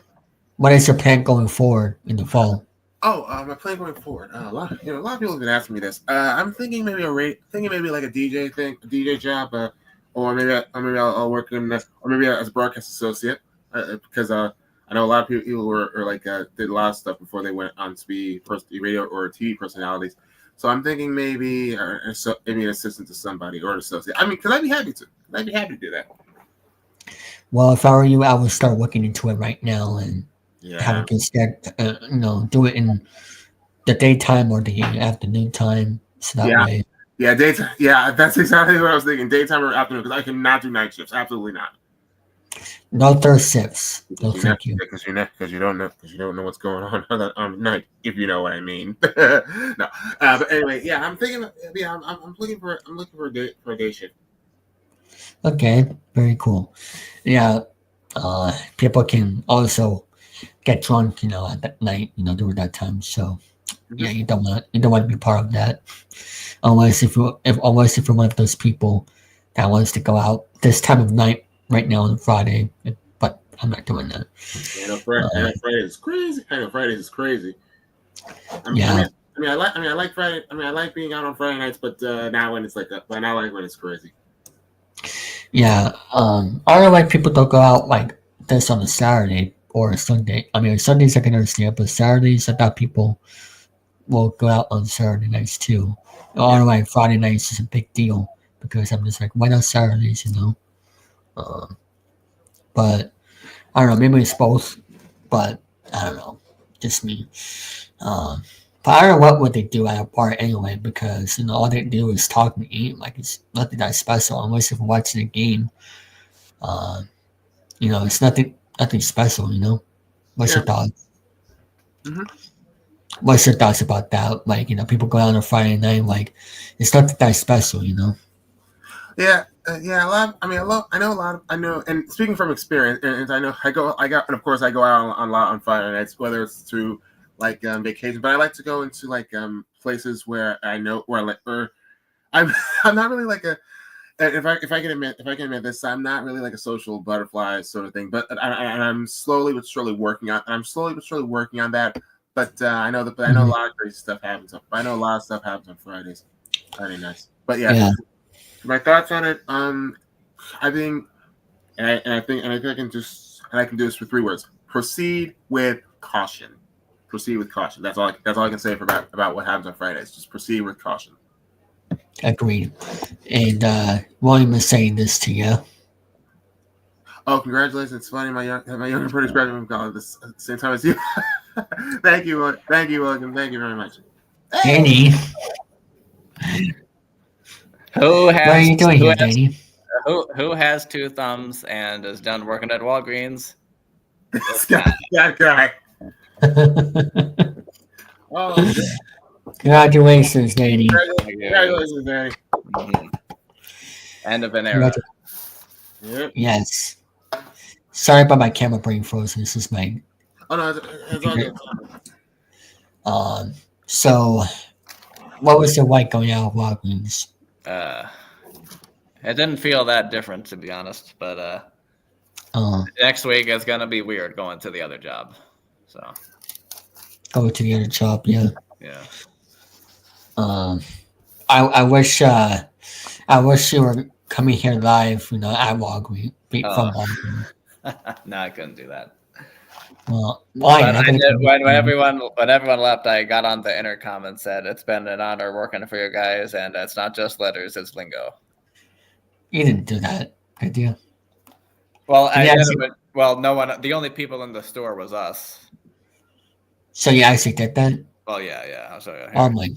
What is your plan going forward in the fall? Oh, my plan going forward. A lot of people have been asking me this. I'm thinking maybe like a DJ job, or maybe I'll work or maybe as a broadcast associate, because I know a lot of people were did a lot of stuff before they went on to be radio or TV personalities. So I'm thinking maybe an assistant to somebody or an associate. I mean, because I'd be happy to. I'd be happy to do that. Well, if I were you, I would start looking into it right now and have a good start. Do it in the daytime or the afternoon time. So that way. Yeah, daytime. Yeah, that's exactly what I was thinking. Daytime or afternoon, because I cannot do night shifts. Absolutely not. No third shifts. No, thank you. Because you don't know what's going on night, if you know what I mean. No, but anyway, yeah, I'm thinking. Yeah, I'm looking for a day shift. Okay, very cool. Yeah, people can also get drunk, at that night, during that time. So, yeah, you don't want to be part of that, unless if you're one of those people that wants to go out this time of night right now on Friday. But I'm not doing that. Friday is crazy. Fridays is crazy. Yeah. I like Friday. I like being out on Friday nights, but now when it's like that, but I like when it's crazy. Yeah, I don't know why people don't go out like this on a Saturday or a Sunday. I mean, Sundays I can understand, but Saturdays I thought people will go out on Saturday nights too. I don't know why Friday nights is a big deal because I'm just like, why not Saturdays, But I don't know, maybe it's both, but I don't know, just me. But I don't know what would they do at a bar anyway, because all they do is talk and eat. Like it's nothing that special unless you're watching a game. It's nothing special. What's your thoughts? Mm-hmm. What's your thoughts about that? Like people go out on a Friday night. Like it's nothing that special. Yeah. I know, and speaking from experience, and I go out on Friday nights, whether it's through vacation, but I like to go into places where I know where I'm not really if I can admit this, I'm not really like a social butterfly sort of thing, but I'm slowly but surely working on. That. But I know a lot of crazy stuff happens. I know a lot of stuff happens on Fridays, Friday nights. But yeah. My thoughts on it. I think, I think I can do this with 3 words: proceed with caution. Proceed with caution. That's all I can say about what happens on Fridays. Just proceed with caution. Agreed. And William is saying this to you. Oh, congratulations! It's funny. My younger British graduate from college at the same time as you. Thank you, William. Thank you very much. Danny, Who has? what are you doing here, Danny? Who has 2 thumbs and is done working at Walgreens? That guy. Oh, Congratulations, Danny. Congratulations, Danny. Mm-hmm. End of an era. Yep. Yes. Sorry about my camera being frozen. This is my. Oh no, it's all good. So, what was it like going out of Walgreens? It didn't feel that different, to be honest. But next week is gonna be weird going to the other job. So. Go to the other job, yeah. Yeah. I wish you were coming here live, at Walgreens from Walgreens. No, I couldn't do that. Well, why? When everyone left, I got on the intercom and said, "It's been an honor working for you guys, and it's not just letters; it's lingo." You didn't do that, did you? Well, no one. The only people in the store was us. So you actually did that? Well, yeah. I'll show you. Oh my!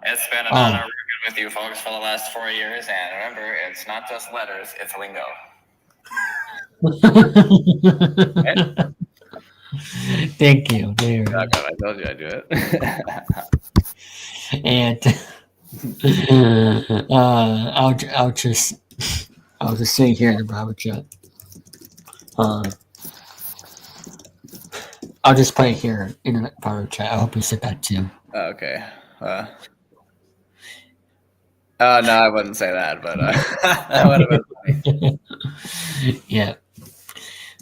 It's been an honor working with you folks for the last 4 years, and remember, it's not just letters; it's lingo. Thank you. There. Oh, God, I told you I'd do it. And I'll just sit here in the private chat. I'll just play it here in the private chat. I hope you said that too. Okay. No, I wouldn't say that, but that would have been funny. Yeah.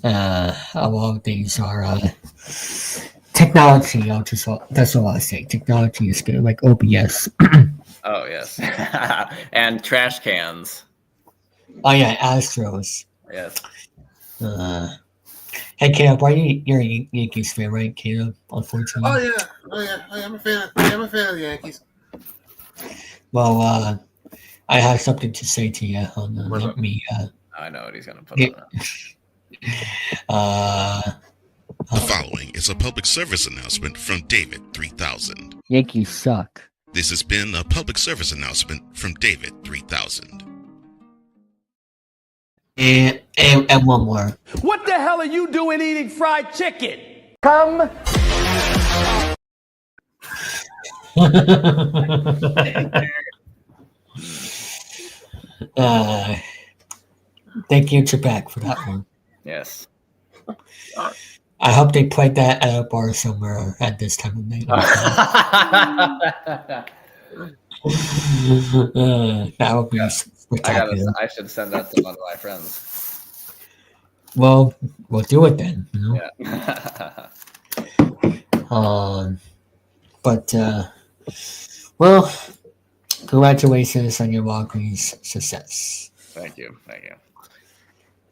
A lot of things are technology. That's all I say. Technology is good, like OBS. Oh yes, and trash cans. Oh yeah, Astros. Yes. Hey Caleb, you're a Yankees fan, right, Caleb? Unfortunately. Oh yeah. I'm a fan of the Yankees. Well, I have something to say to you. Let me. I know what he's gonna put on. The following is a public service announcement from David 3000. Yankees suck. This has been a public service announcement from David 3000. And one more. What the hell are you doing eating fried chicken? Come. Thank you, Trebek, for that one. Yes. I hope they played that at a bar somewhere at this time of night. That would be spectacular. I should send that to one of my friends. Well, we'll do it then. Yeah. But well, congratulations on your Walgreens success. Thank you.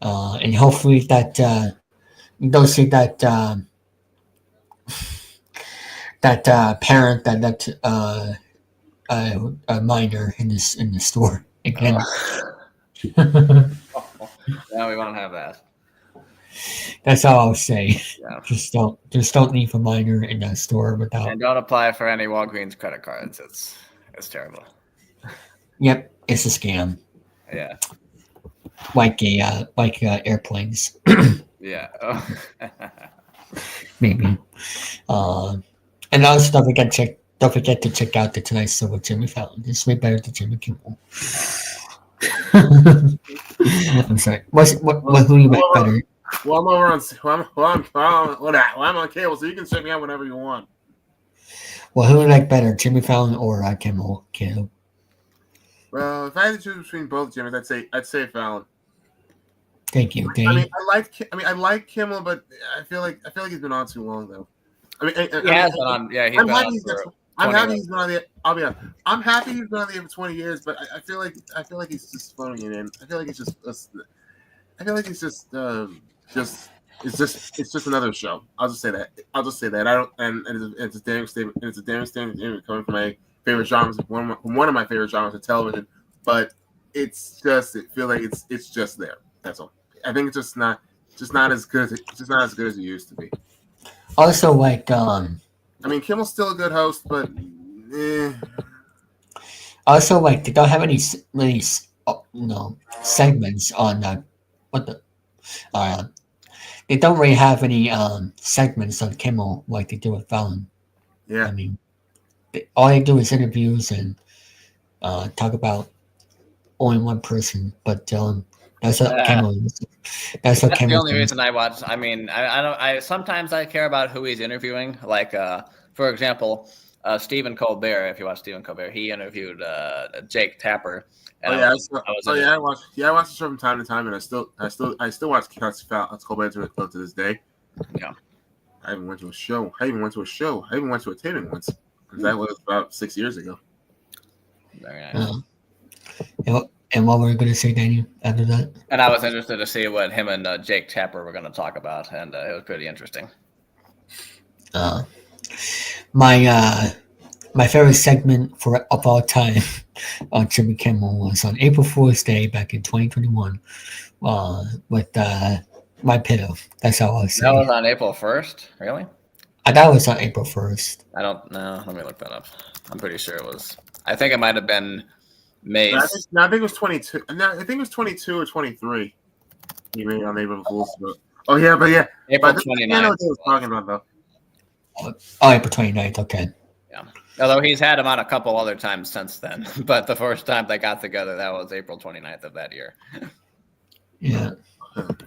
And hopefully that you don't see that parent that left a minor in the store again. No, we won't have that. That's all I'll say. Yeah. Just don't leave a minor in that store without. And don't apply for any Walgreens credit cards. It's terrible. Yep, it's a scam. Yeah. Like airplanes. Yeah. Oh. Maybe. And also don't forget to check out the Tonight Show with Jimmy Fallon. It's way better than Jimmy Kimmel. I'm sorry. Who you like better? Well, I'm on cable, so you can check me out whenever you want. Well, who you like better, Jimmy Fallon or Kimmel? Caleb? Well, if I had to choose between both Jimmys, I'd say Fallon. Thank you, I Danny. mean, I like Kimmel, but I feel like he's been on too long though. I mean, He has been on. Yeah, he's been on for I'm 20 happy years. he's been on the. I'll be honest. I'm happy he's been on the air for 20 years, but I feel like he's just phoning it in. I feel like it's just. I feel like it's just it's just another show. I'll just say that. I don't. And it's a damn statement. It's a damn statement coming from my favorite genres. One of my favorite genres of television. But it's just. It feel like it's just there. That's all. I think it's just not as good. It's just not as good as it used to be. Also, like I mean, Kimmel's still a good host, but also like they don't have any really segments on they don't really have any segments on Kimmel like they do with Fallon. Yeah. I mean, all they do is interviews and talk about only one person, but that's what Kimmel is. That's what Kimmel the only reason I watch. I mean, I don't. I sometimes I care about who he's interviewing. Like, for example, Stephen Colbert. If you watch Stephen Colbert, he interviewed Jake Tapper. And I watch the show from time to time, and I still watch Colbert to this day. Yeah. I even went to a show. I even went to a taping once. That was about 6 years ago. Very nice. And what were you going to say, Daniel, after that? And I was interested to see what him and Jake Tapper were going to talk about, and it was pretty interesting. My favorite segment of all time on Jimmy Kimmel was on April Fool's Day back in 2021 with My Pillow. That's all I was saying. That was on April 1st? Really? I thought it was on April 1st. I don't know. Let me look that up. I'm pretty sure it was. I think it might have been May. I think it was 22. No, I think it was 22 or 23. You made on April Fool's. Oh yeah, but yeah, April 29th. I know what he was talking about though. Oh, April 29th. Okay. Yeah. Although he's had him on a couple other times since then, but the first time they got together, that was April 29th of that year. Yeah. That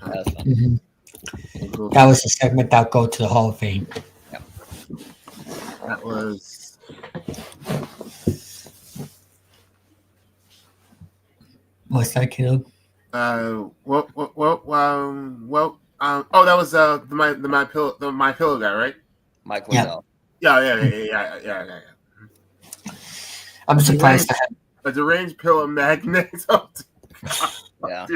was fun. Mm-hmm. That was a segment that'll go to the Hall of Fame. Yeah. That was. What's that, kiddo? Oh, that was the My Pillow guy, right? Mike Lindell. Yeah. I'm surprised to have a deranged pillow magnet. Oh, yeah.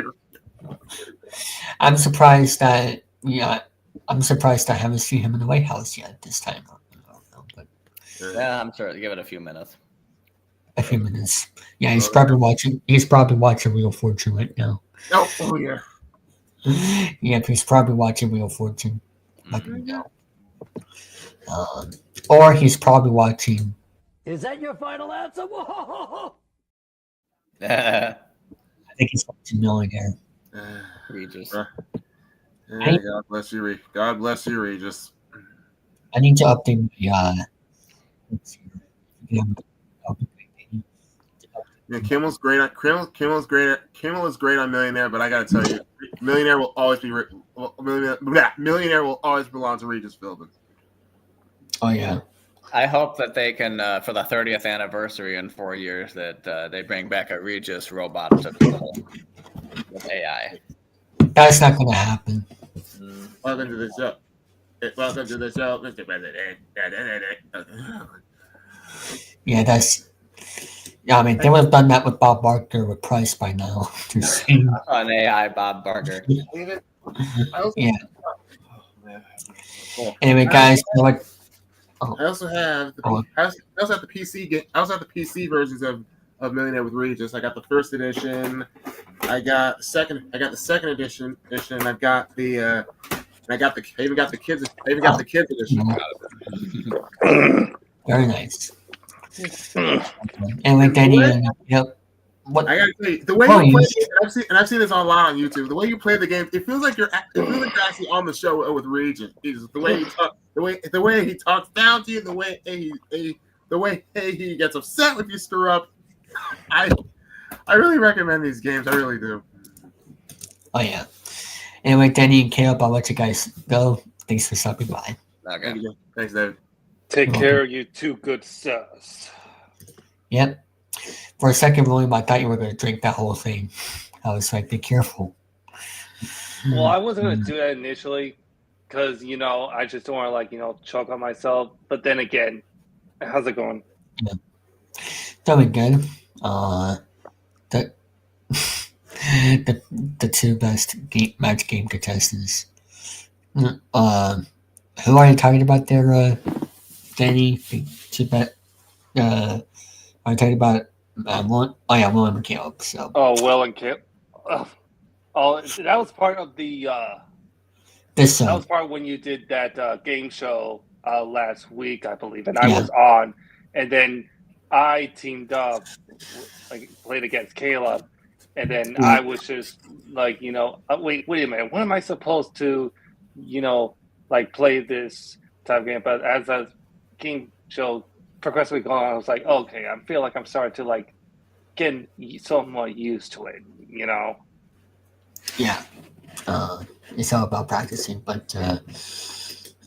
I'm surprised that I haven't seen him in the White House yet this time. I don't know, but Yeah, I'm sure. Give it a few minutes. a few minutes. Yeah, he's probably watching Wheel of Fortune right now. Oh yeah. Yeah, he's probably watching Wheel of Fortune. Like, or he's probably watching. Is that your final answer? I think he's watching Millionaire. Regis. God bless you, Regis. God bless you, Regis. I need to update my. Yeah, Kimmel's great. Kimmel is great on Millionaire, but I gotta tell you, Millionaire will always be Millionaire will always belong to Regis Philbin. Oh yeah. I hope that they can, for the 30th anniversary in 4 years, that they bring back a Regis robot to people with AI. That's not going to happen. Welcome to the show. Welcome to the show, Mr. President. Yeah, that's. Yeah, I mean, they would have done that with Bob Barker with Price by now. An AI Bob Barker. Yeah. Anyway, guys, I also have the PC. I also have the PC versions of Millionaire with Regis. I got the first edition. I got the second edition. And I've got the. I even got the kids. I even got the kids edition. Very nice. Anyway, Danny, what? I gotta tell you, the way you play the game, and I've seen this online on YouTube. The way you play the game, it feels like you're actually on the show with Regis. The way he talks, the way he talks down to you, the way he gets upset if you screw up. I really recommend these games. I really do. Oh yeah. Anyway, Danny and Caleb, I'll let you guys go. Thanks for stopping by. Okay. Thanks, David. Take care, you two good sirs. Yep. For a second, William, I thought you were going to drink that whole thing. I was like, be careful. Well, I wasn't going to do that initially because, I just don't want to, choke on myself. But then again, how's it going? Yeah. Doing good. The, the two best match game contestants. Who are you talking about there, Danny? The two best. Are you talking about William and Caleb? So. Oh, Will and Caleb. Oh, that was part of the. That was part when you did that game show last week, I believe, and I was on, and then I teamed up, played against Caleb, and then I was just like, wait a minute, when am I supposed to, play this type of game? But as a game show progressively going on, I was like, okay, I feel like I'm starting to get somewhat used to it, Yeah. It's all about practicing, but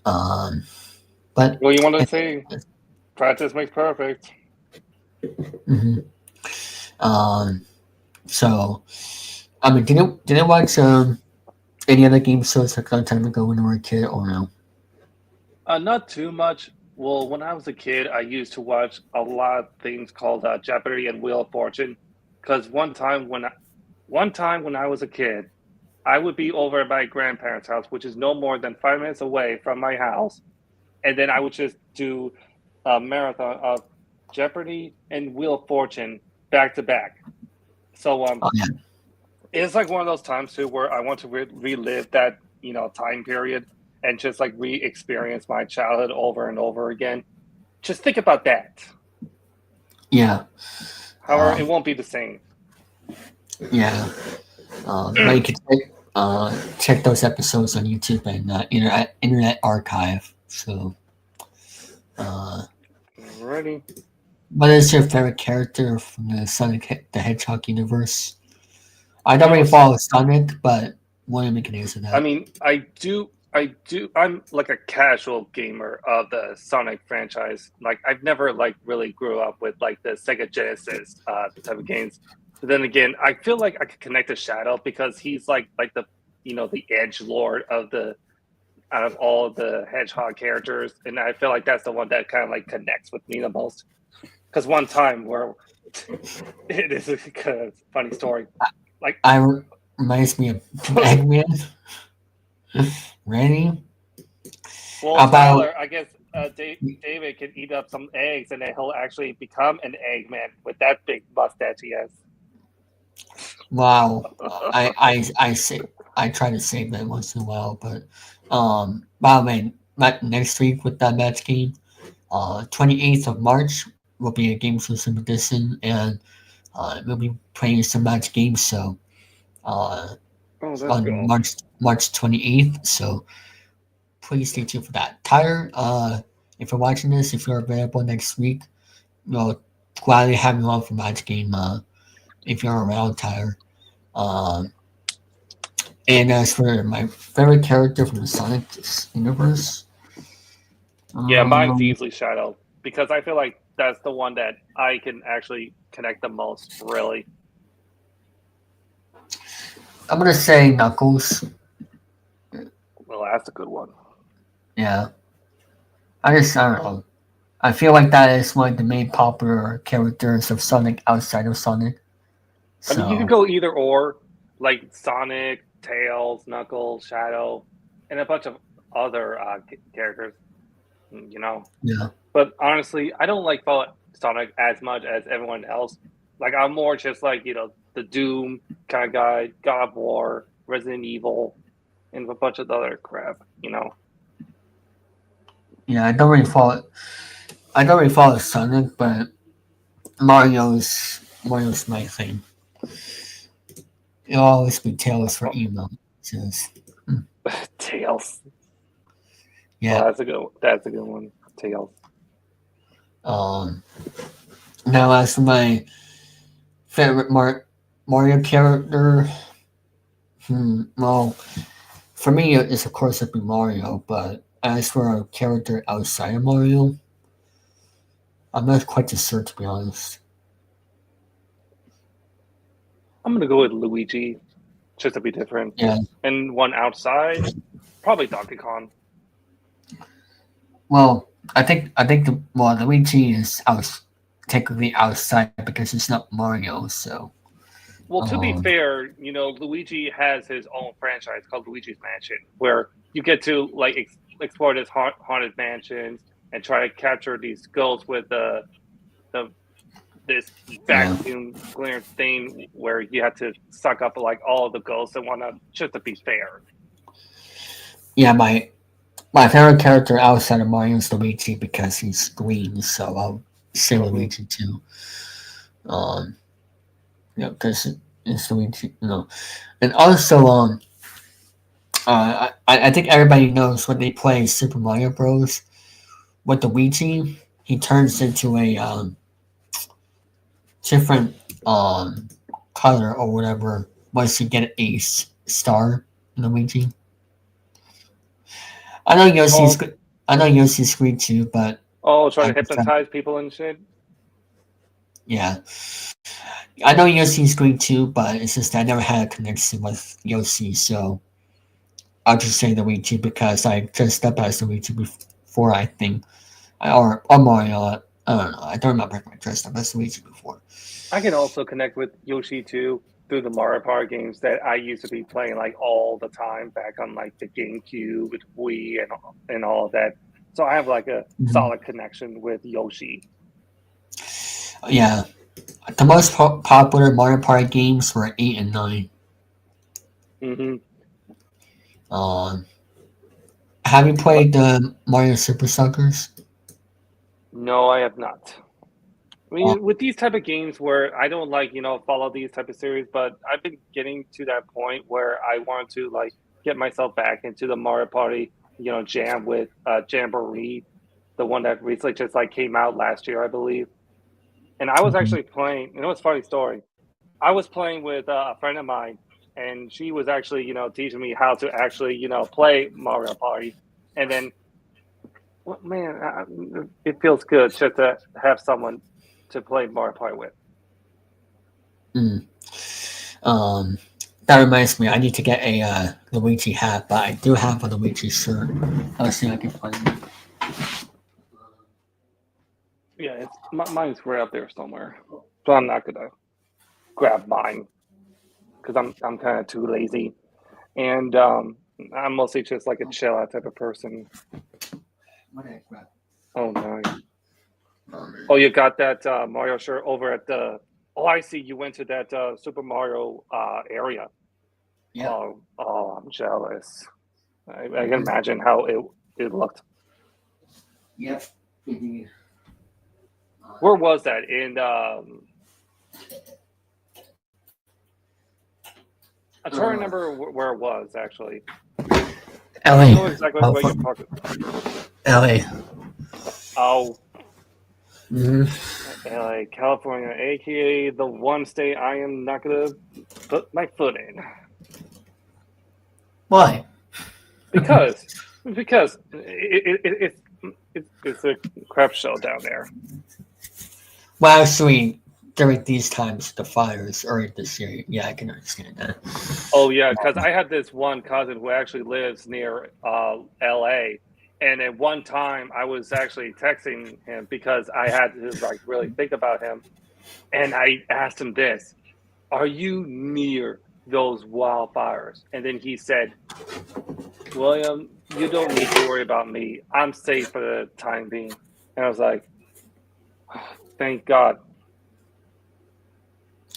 well, you want to say practice makes perfect. Mm-hmm. So I mean, did I watch any other game shows like a long time ago when you were a kid, or no? Not too much. Well, when I was a kid, I used to watch a lot of things called Jeopardy and Wheel of Fortune, because one time when I was a kid, I would be over at my grandparents' house, which is no more than 5 minutes away from my house. And then I would just do a marathon of Jeopardy and Wheel of Fortune back to back. So it's like one of those times too where I want to relive that, time period and just re-experience my childhood over and over again. Just think about that. Yeah. However, it won't be the same. Yeah. But you can check those episodes on YouTube and Internet Archive. So, Ready. What is your favorite character from the Sonic the Hedgehog universe? I don't really follow Sonic, but what do you make of that? I mean, I do. I'm like a casual gamer of the Sonic franchise. I've never really grew up with the Sega Genesis type of games. But then again, I feel like I could connect to Shadow because he's like the the edge lord out of all of the Hedgehog characters, and I feel like that's the one that kind of connects with me the most. Because one time where it is a funny story. Reminds me of Eggman. Ready? Well, Tyler, I guess David can eat up some eggs, and then he'll actually become an Eggman with that big mustache he has. Wow, I try to save that once in a while, but wow, man, next week with that match game, 28th of March will be a Game System edition, and we'll be playing some match games. So on cool. March 28th. So please stay tuned for that. Tyler, if you're watching this, if you're available next week, we'll gladly have you on for match game. If you're around, Tyler. And as for my favorite character from the Sonic universe, yeah, mine's easily Shadow because I feel like that's the one that I can actually connect the most. Really, I'm gonna say Knuckles. Well, that's a good one. Yeah, I don't know. I feel like that is one of the main popular characters of Sonic outside of Sonic. I mean, you could go either or, like Sonic, Tails, Knuckles, Shadow, and a bunch of other characters, Yeah. But honestly, I don't like Sonic as much as everyone else. I'm more just the Doom kind of guy, God of War, Resident Evil, and a bunch of other crap, Yeah, I don't really follow Sonic, but Mario's my thing. It'll always be Tails for emo. Tails. Yeah, that's a good one. Tails. Now as for my favorite Mario character, well, for me it's of course it'd be Mario, but as for a character outside of Mario, I'm not quite too sure, to be honest. I'm gonna go with Luigi, just to be different. Yeah. And one outside, probably Donkey Kong. Well, Luigi is technically outside because it's not Mario. So. Well, to be fair, Luigi has his own franchise called Luigi's Mansion, where you get to like explore this haunted mansions and try to capture these ghosts with this vacuum cleaner thing where you have to suck up like all of the ghosts and whatnot, just to be fair. Yeah, my favorite character outside of Mario is Luigi because he's green, so I'll say Luigi too. Because it's Luigi, and also I think everybody knows when they play Super Mario Bros. With Luigi, he turns into a different color or whatever once you get a star in Luigi. I know Yoshi's green too, but trying to hypnotize people and shit. Yeah, I know Yoshi's green too, but it's just I never had a connection with Yoshi, so I'll just say Luigi because I dressed up as Luigi before. I think, or Mario. I don't know. I don't remember if I dressed up as Luigi before. I can also connect with Yoshi too through the Mario Party games that I used to be playing like all the time back on like the GameCube, with Wii, and all of that. So I have like a solid connection with Yoshi. Yeah, the most popular Mario Party games were 8 and 9. Have you played the Mario Super Suckers? No, I have not. I mean, with these type of games where I don't like, follow these type of series, but I've been getting to that point where I want to like get myself back into the Mario Party, jam with Jamboree, the one that recently just like came out last year, I believe. And I was actually playing. It's a funny story. I was playing with a friend of mine, and she was actually, teaching me how to actually, play Mario Party. And then, it feels good just to have someone to play Mario Party with. That reminds me, I need to get a Luigi hat, but I do have a Luigi shirt. I'll see if I can find it. Yeah, mine's right up there somewhere, so I'm not gonna grab mine because I'm kind of too lazy, and I'm mostly just like a chill out type of person. Oh, nice. Oh, you got that Mario shirt over at the. Oh, I see. You went to that Super Mario area. Yeah. Oh, I'm jealous. I can imagine how it looked. Yep. Where was that? In I'm trying to remember where it was actually. LA. I know exactly what you're talking about. LA. Oh. LA, California, aka the one state I am not gonna put my foot in. Why? Because it's a crap show down there. Well, actually, during these times, the fires earlier this year, yeah, I can understand that. Oh yeah, because I had this one cousin who actually lives near LA, and at one time I was actually texting him because I had to like really think about him, and I asked him this: "Are you near those wildfires?" And then he said, "William, you don't need to worry about me. I'm safe for the time being." And I was like, oh, "Thank God."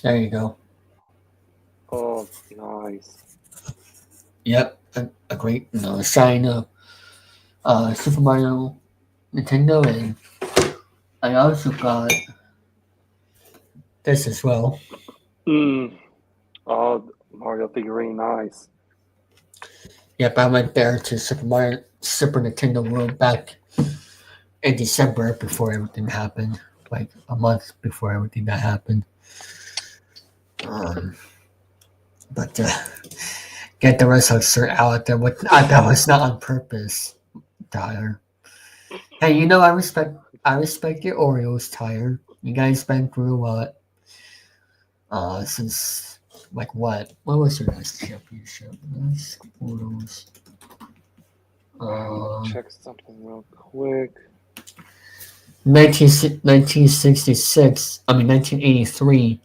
There you go. Oh, nice. Yep, a great sign of Super Mario Nintendo, and I also got this as well. Oh, Mario figurine, nice. Yep, I went there to Super Nintendo World back in December before everything happened, like a month before everything that happened. But get the rest of the shirt out there. That was not on purpose, Tyler. Hey, I respect your Oreos, Tyler. You guys been through a lot since Like what? What was your last championship? Last photos. Check something real quick. 1966. I mean 1983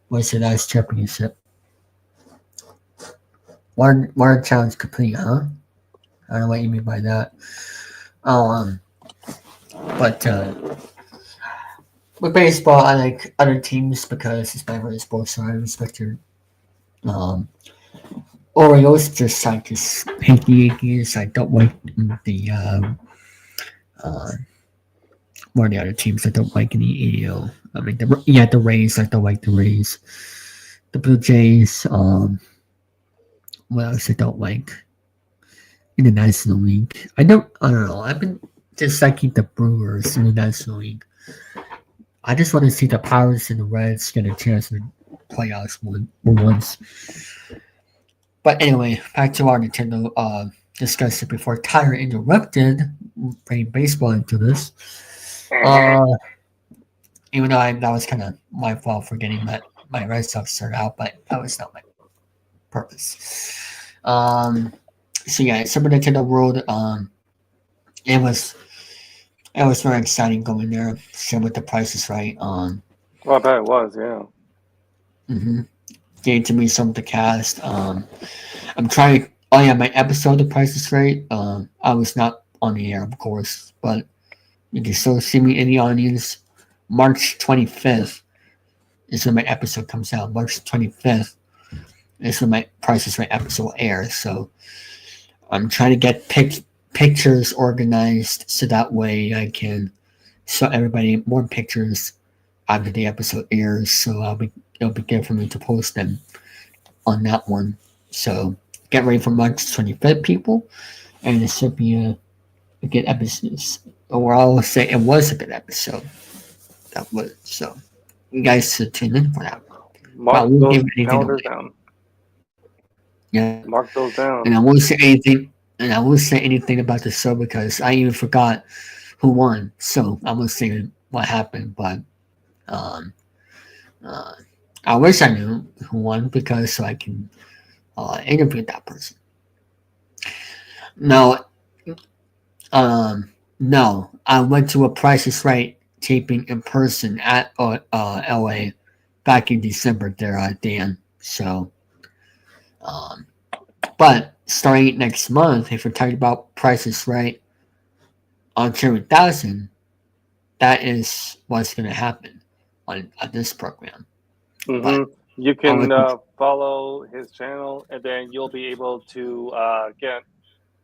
was your last championship. One challenge complete, huh? I don't know what you mean by that. But with baseball, I like other teams because it's my favorite sport, so I respect your Orioles. Just I just hate the Yankees. I don't like the one of the other teams. I don't like any. I mean, the Rays. I don't like the Rays. The Blue Jays. What else I don't like? In the National League, I don't know. I've been disliking the Brewers in the National League. I just want to see the Pirates and the Reds get a chance in the playoffs once. But anyway, back to our Nintendo discussion before Tyler interrupted bringing baseball into this. Even though that was kind of my fault for getting my Red Sox started out, but that was not my purpose. So yeah, Super Nintendo World. It was very exciting going there. Same with the prices, right? Well, I bet it was, yeah. Getting to meet some of the cast. I'm trying. Oh yeah, my episode, The Price is Right. I was not on the air, of course, but you can still see me in the audience. March 25th is when my episode comes out. March 25th is when my Price is Right episode airs. So I'm trying to get pictures organized so that way I can show everybody more pictures after the episode airs. So it'll be good for me to post them on that one. So get ready for March 25th, people, and it should be a good episode. Or I'll say it was a good episode. That was so. You guys should tune in for that. Mark those calendars down. Yeah. Mark those down. And I won't say anything. And I won't say anything about the show because I even forgot who won. So I won't say what happened, but I wish I knew who won because so I can interview that person. No, I went to a Price is Right taping in person at LA back in December there, Dan. So, but starting next month, if we're talking about Price is Right on Chilling3000, that is what's going to happen on this program. You can follow his channel, and then you'll be able to get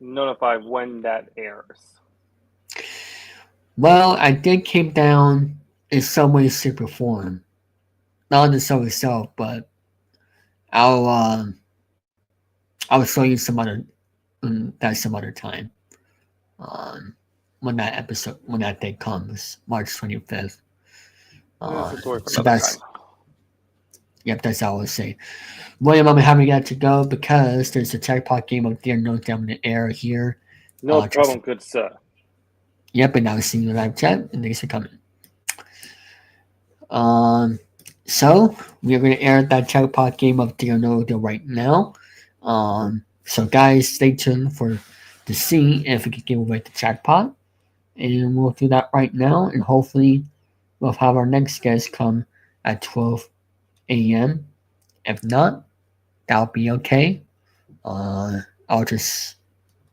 notified when that airs. Well, I did came down in some way, shape, or form. Not on the show itself, but I'll show you some other time. When that day comes, March 25th. So that's yep, that's all I'll say. William, I'm having got to go because there's a jackpot game of Dear No Down in the air here. No problem, good sir. Yep, and I'll see you in the live chat, and thanks for coming. So we're going to air that jackpot game of Dear No Deal right now. So guys, stay tuned to see if we can give away the jackpot, and we'll do that right now, and hopefully we'll have our next guest come at 12 a.m. If not, that'll be okay. I'll just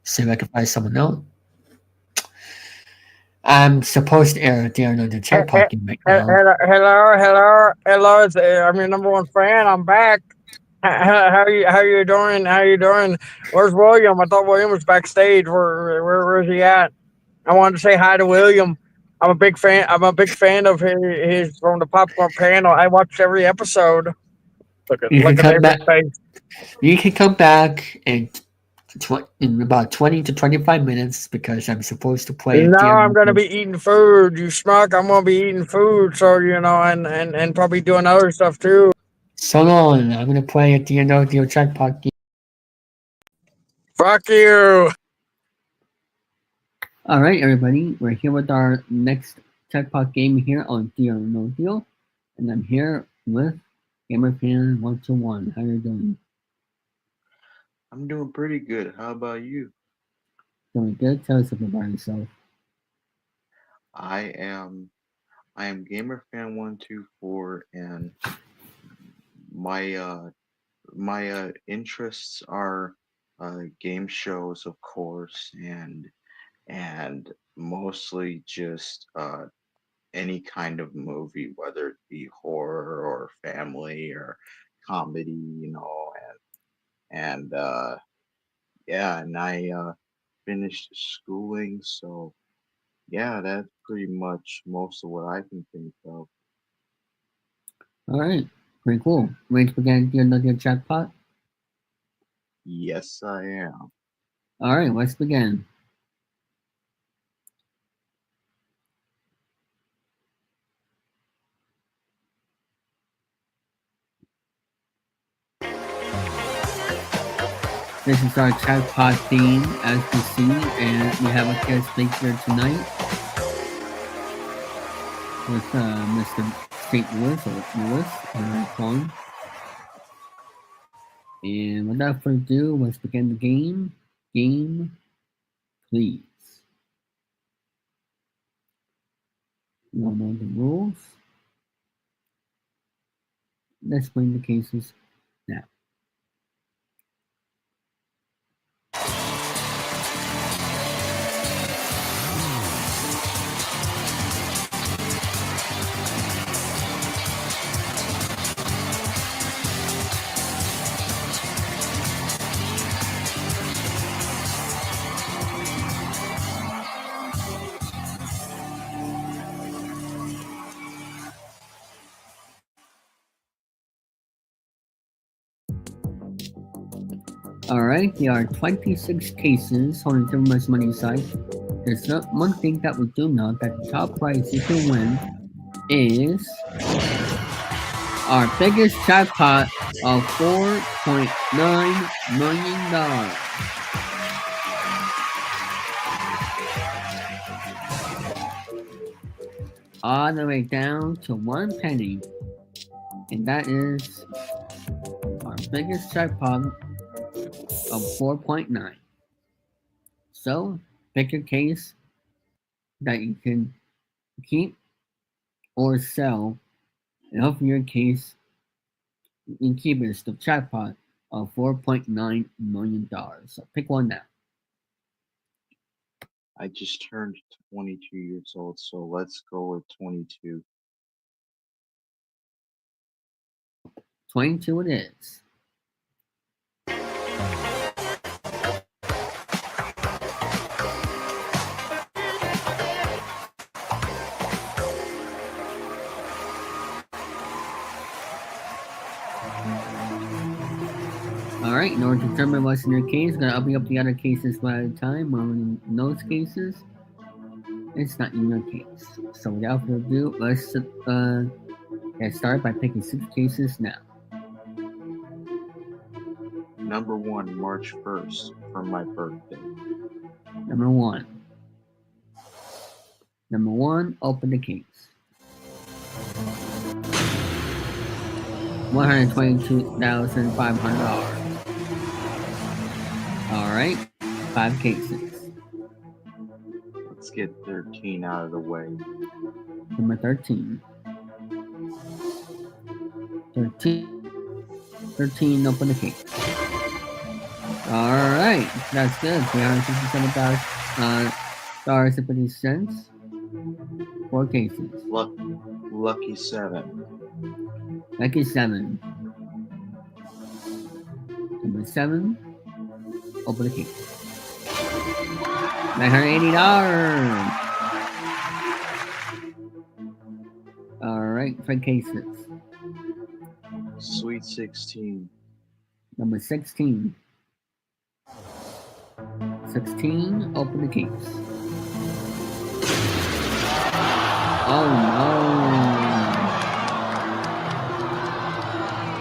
see if I can find someone else. I'm supposed to air the jackpot game right now. Hello. I'm your number one fan. I'm back. How you doing? Where's William? I thought William was backstage. Where is he at? I wanted to say hi to William. I'm a big fan of his from the Popcorn Panel. I watched every episode. Look at David's face. You can come back in about 20 to 25 minutes because I'm supposed to play. No, I'm going to be eating food. You schmuck. I'm going to be eating food. So, and probably doing other stuff too. So long. I'm going to play at the end of the jackpot game. Fuck you. All right, everybody. We're here with our next jackpot game here on Deal or No Deal. And I'm here with GamerFan121. How you doing? I'm doing pretty good. How about you? Doing good. Tell us something about yourself. I am GamerFan124, and my interests are game shows, of course, and mostly just any kind of movie, whether it be horror or family or comedy, and yeah, and I finished schooling, so yeah, that's pretty much most of what I can think of. All right. Pretty cool. Ready to begin another jackpot? Yes, I am. All right. Let's begin. This is our jackpot theme, as you see, and we have a guest speaker tonight with Mr. St. Louis, or Lewis, as I call him. And without further ado, let's begin the game. Game, please. You all know the rules. Let's explain the cases now. Alright, there are 26 cases holding too much money aside. There's one thing that we do know, that the top prize you can win is our biggest jackpot of $4.9 million. All the way down to 1 penny. And that is our biggest jackpot of 4.9. So pick your case that you can keep or sell, and hopefully your case you can keep is the jackpot of $4.9 million. So pick one now. I just turned 22 years old, so let's go with 22. 22 it is. Alright, in order to determine what's in your case, I'm going to open up the other cases one at a time. In those cases, it's not in your case. So without further ado, let's get started by picking 6 cases now. Number 1, March 1st, for my birthday. Number 1. Number 1, open the case. $122,500. Alright, 5 cases. Let's get 13 out of the way. Number 13. 13, open the case. Alright, that's good. $367.50. 4 cases. Lucky 7. Lucky 7. Number 7, open the case. $980. Alright, 5 cases. Sweet 16. Number 16. 16, open the case. Oh no.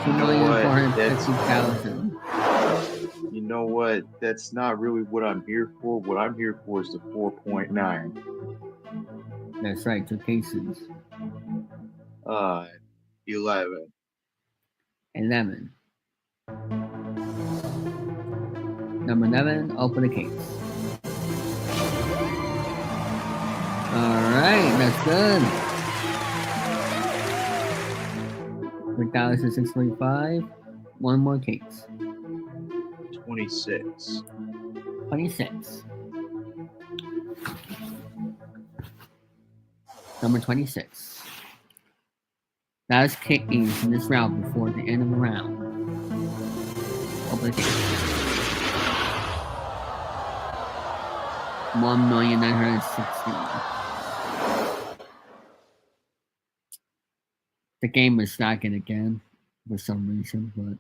$2,450,000. You know what? That's not really what I'm here for. What I'm here for is the 4.9. That's right, 2 cases. 11. 11. Number 11, open the case. Alright, that's good. 3,625. One more case. 26. 26. Number 26. Last case in this round before the end of the round. Open the case. 1,960,000. The game is stacking again for some reason, but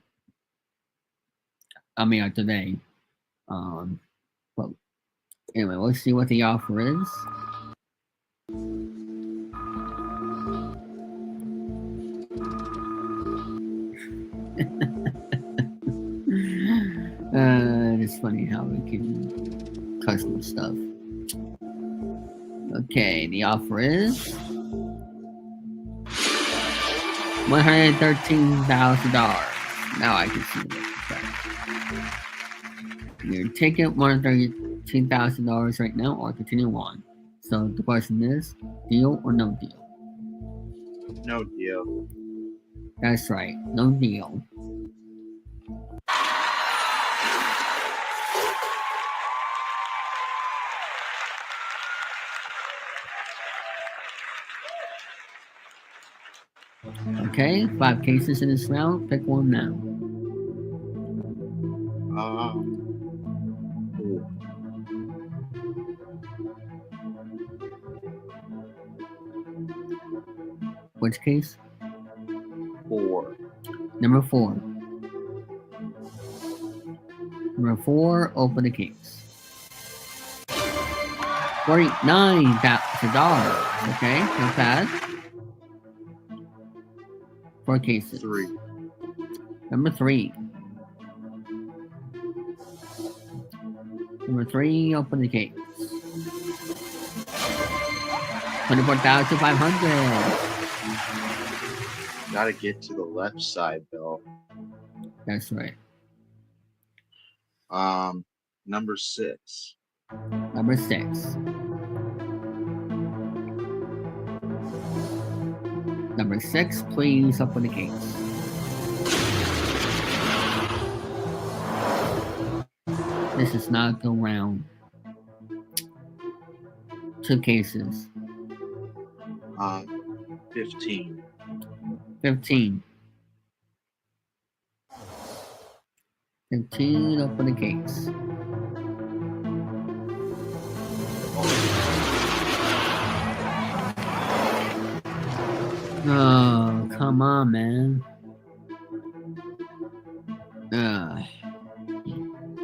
I mean today. But anyway, let's see what the offer is. It's funny how we can custom stuff. Okay, the offer is $113,000. Now I can see it. You're taking $113,000 right now, or continue on. So the question is, deal or no deal? No deal. That's right, no deal. Okay, 5 cases in this round. Pick one now. Which case? 4. Number 4. Number 4, open the case. $49,000. Okay, not bad. 4 cases. 3. Number 3. Number 3, open the case. $24,500. Gotta get to the left side though. That's right. Number 6. Number 6. Number 6, please open the case. This is not go round. 2 cases. 15. 15. 15, open the case. Oh, come on, man.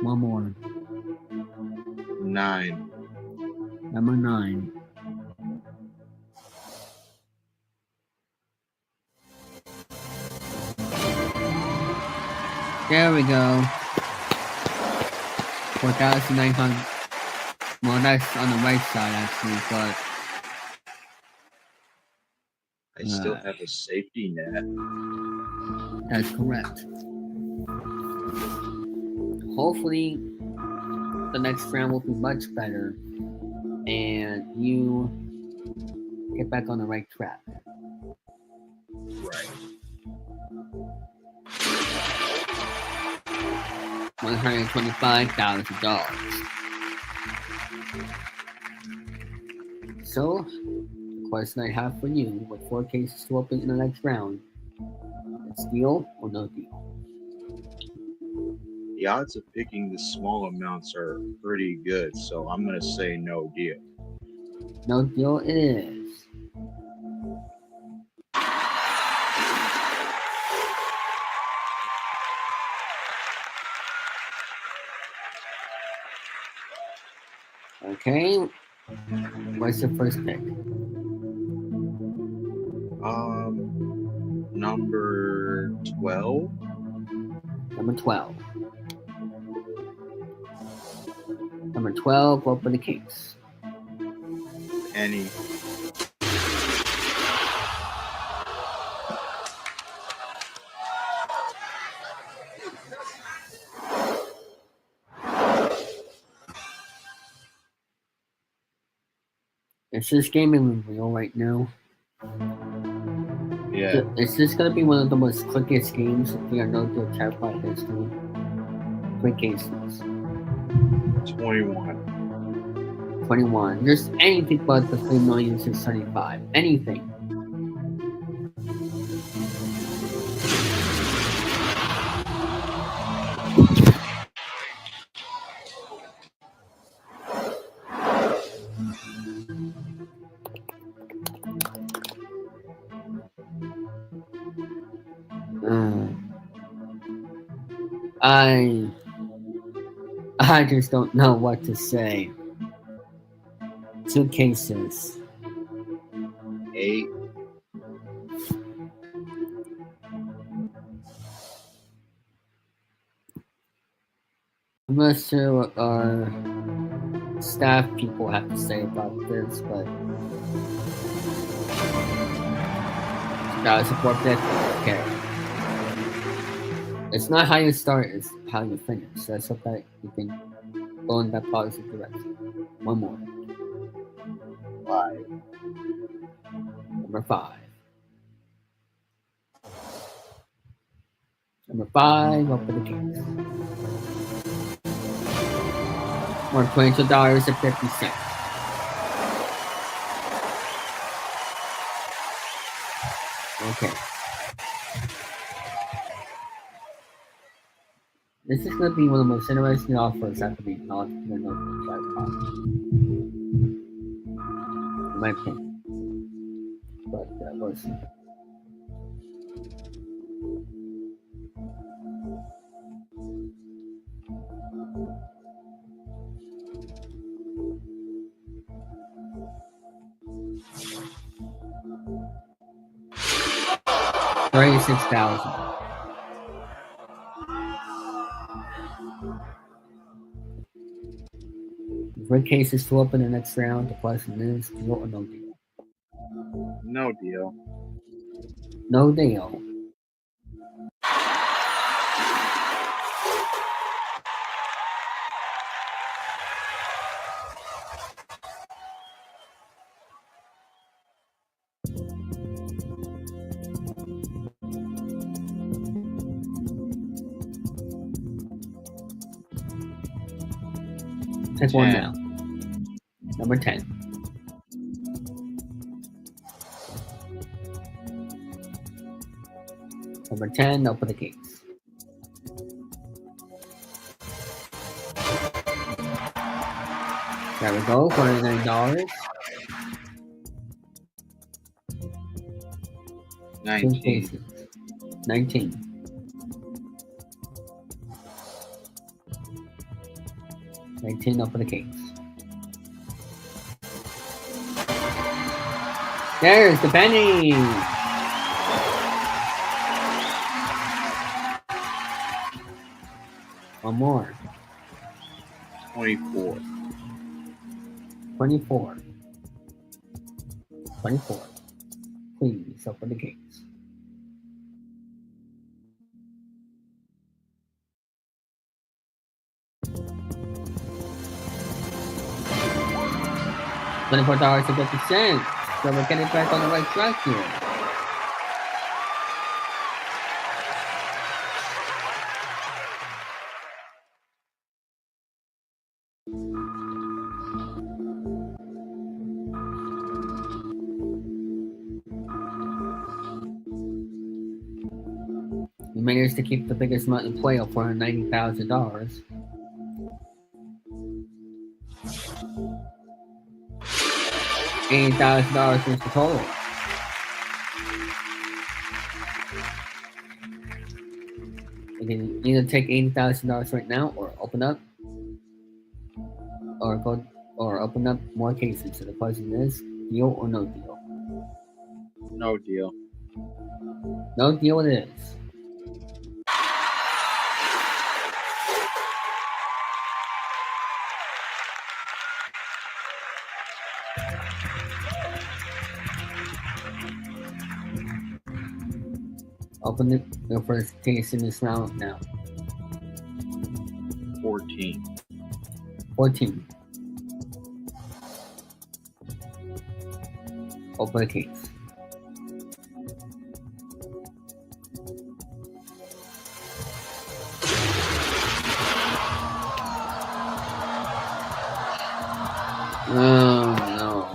One more. 9. Number 9. There we go. 4,900. Well, that's on the right side actually, but I still have a safety net. that's correct. Hopefully, the next round will be much better, and you get back on the right track. Right. $125,000. So, the question I have for you, with 4 cases to open in the next round, it's deal or no deal? The odds of picking the small amounts are pretty good, so I'm gonna say no deal. No deal it is. Okay, what's your first pick? Number 12. Number 12. Number 12, open the case. Penny. It's just gaming reveal right now. Yeah. It's just gonna be one of the most clickiest games in the Unknown Terabyte history. Quick cases. 21. 21. Just anything but the 3,675,000. Anything. I just don't know what to say. 2 cases. 8. I'm not sure what our staff people have to say about this, but gotta support that. Okay. It's not how you start, it's how you finish. So let's hope that you can go in that positive direction. One more. 5. Number 5. Number 5, up for the case. Or $22.50. Okay. This is going to be one of the most interesting offers after being launched in the Northern Tripod. In my opinion. But we'll see. $36,000. Red case is to open the next round. The question is deal or no deal? No deal. No deal. Take one now. Number 10. Number 10, open the case. There we go, $49. 19. 19. Up for the case. There's the penny. One more. 24. 24. 24. Please open the case. $24.50. So we're getting back on the right track here. We managed to keep the biggest amount in play of $490,000. $80,000 is the total. You can either take $80,000 right now, or open up, or open up more cases. So the question is, deal or no deal? No deal. No deal it is. Open the first case in this round now. 14. 14. Open the case. Oh no.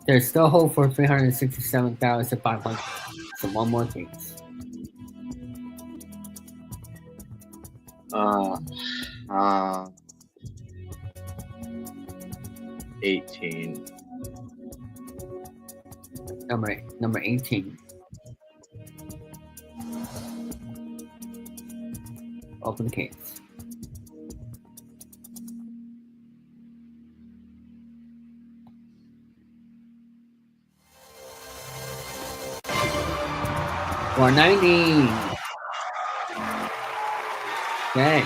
There's still hope for 367,500. So one more case. 18. Number 18. Open the case. $490. Okay.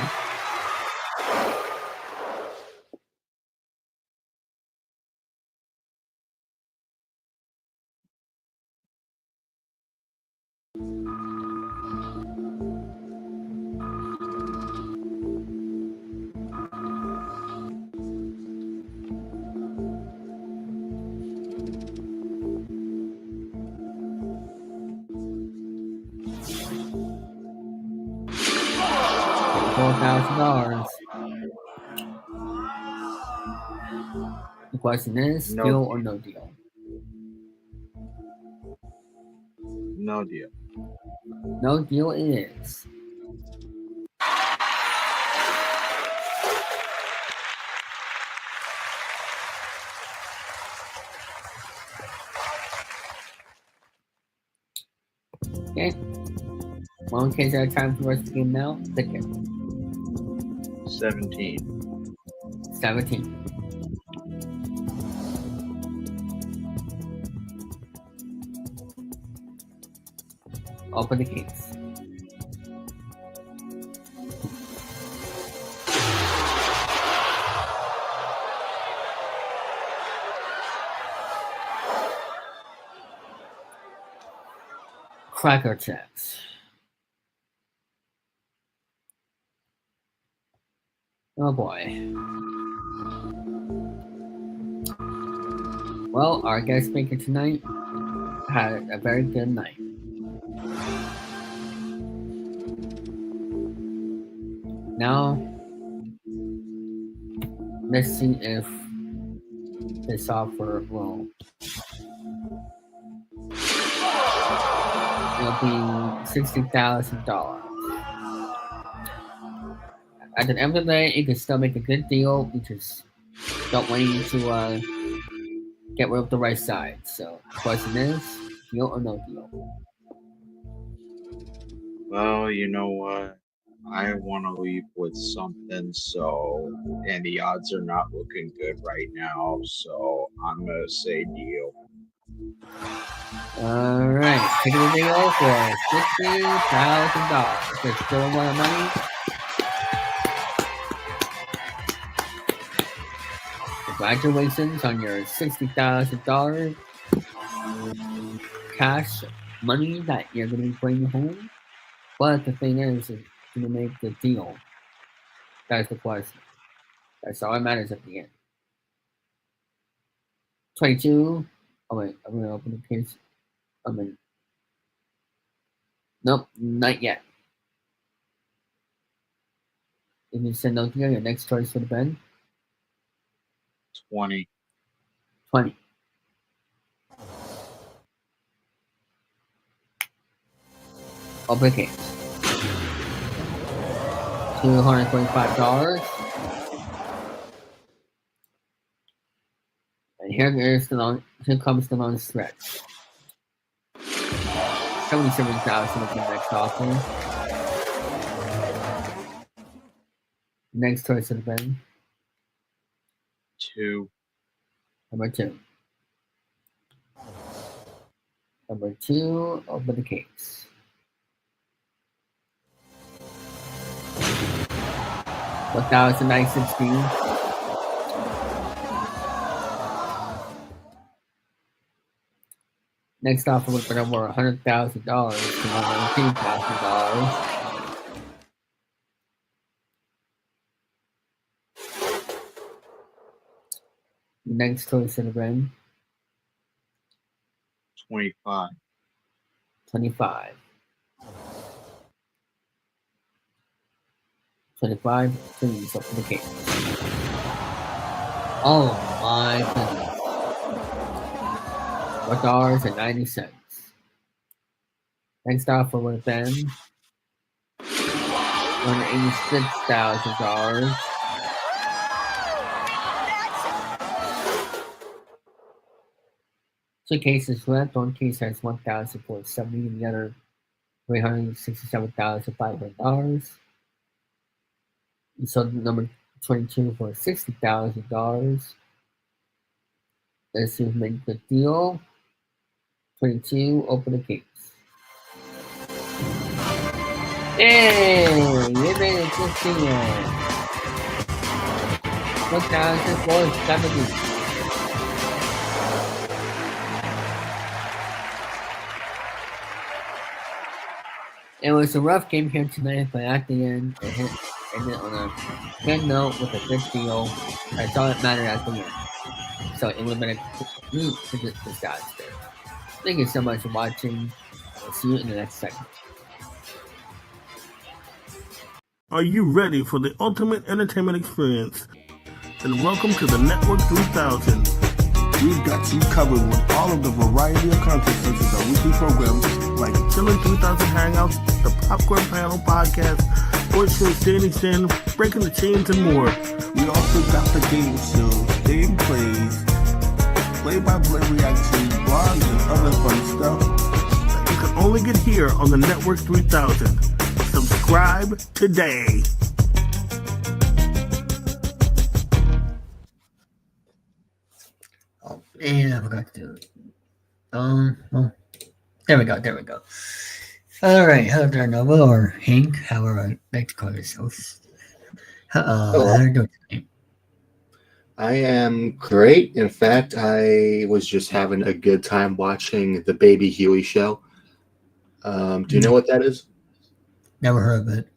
$4,000. The question is, No deal deal. or no deal? No deal. No deal it is. Okay. One case at a time for the rest of the game now. Pick it. 17. 17. Open the case. Cracker checks. Oh boy. Well, our guest speaker tonight had a very good night. Now, let's see if the software will. It'll be $60,000. At the end of the day, you can still make a good deal. You just don't want you to get rid of the right side. So, the question is, deal or no deal? Well, you know what? I want to leave with something, and the odds are not looking good right now, so I'm going to say deal. Alright, taking the deal for $60,000. There's still a lot of money. Congratulations on your $60,000 cash money that you're going to be bringing home. But the thing is going to make the deal. That's the question. That's all that matters at the end. 22. Oh wait, I'm going to open the case. Nope, not yet. If you send no deal, your next choice would have been 20. 20. Open the case. $225. And here comes the long stretch. 77,000 of the next offer. Next choice would have been 2. number 2. Number 2, open the case. $1,916. Next offer would have been over $100,000 to $118,000. Next closest to the rim. 25. 25. 25, please open the case. Oh my goodness. $4.90. Next offer would have been $186,000. Two cases left. One case has $1,470, and the other $367,500. You sold number 22 for $60,000. Let's see who made the deal. 22, open the case. Hey, you made it this year. $1,470. It was a rough game here tonight, but at the end, it ended on a good note with a good deal. That's all that mattered at the end. So it would have been a complete disaster. Thank you so much for watching. I'll see you in the next segment. Are you ready for the ultimate entertainment experience? Then welcome to the Network 3000. We've got you covered with all of the variety of content such as our weekly programs like Chilling3000 Hangouts, the Popcorn Panel Podcast, Sports Show Standing Stand, Breaking the Chains, and more. We also got the game shows, gameplays, play-by-play reactions, blogs, and other fun stuff that you can only get here on the Network 3000. Subscribe today. Oh, and I forgot to do it. Well, there we go. All right, hello there, Nova or Hank, however I like to call yourself. How are you doing today? I am great. In fact, I was just having a good time watching the Baby Huey show. Do you know what that is? Never heard of it.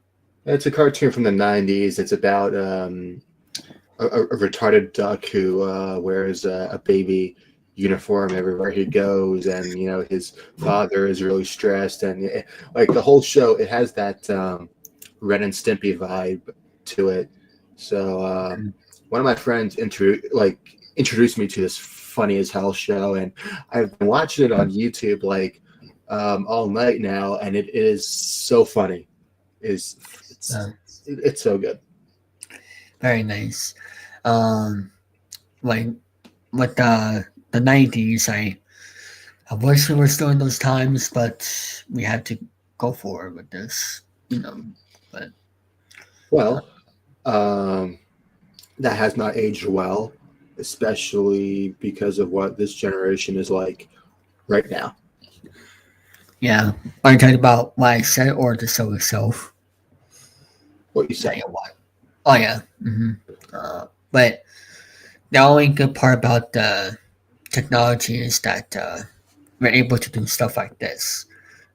It's a cartoon from the 90s. It's about a retarded duck who wears a baby uniform everywhere he goes, and his father is really stressed, and like the whole show, it has that Ren and Stimpy vibe to it. So one of my friends introduced me to this funny as hell show, and I've been watching it on YouTube all night now, and it is so funny. It's so good. Very nice. Like with the 90s, I wish we were still in those times, but we had to go forward with this, But that has not aged well, especially because of what this generation is like right now. Yeah. Are you talking about what I said or the show itself? What you said? Oh, yeah. Mm-hmm. But the only good part about the technology is that we're able to do stuff like this.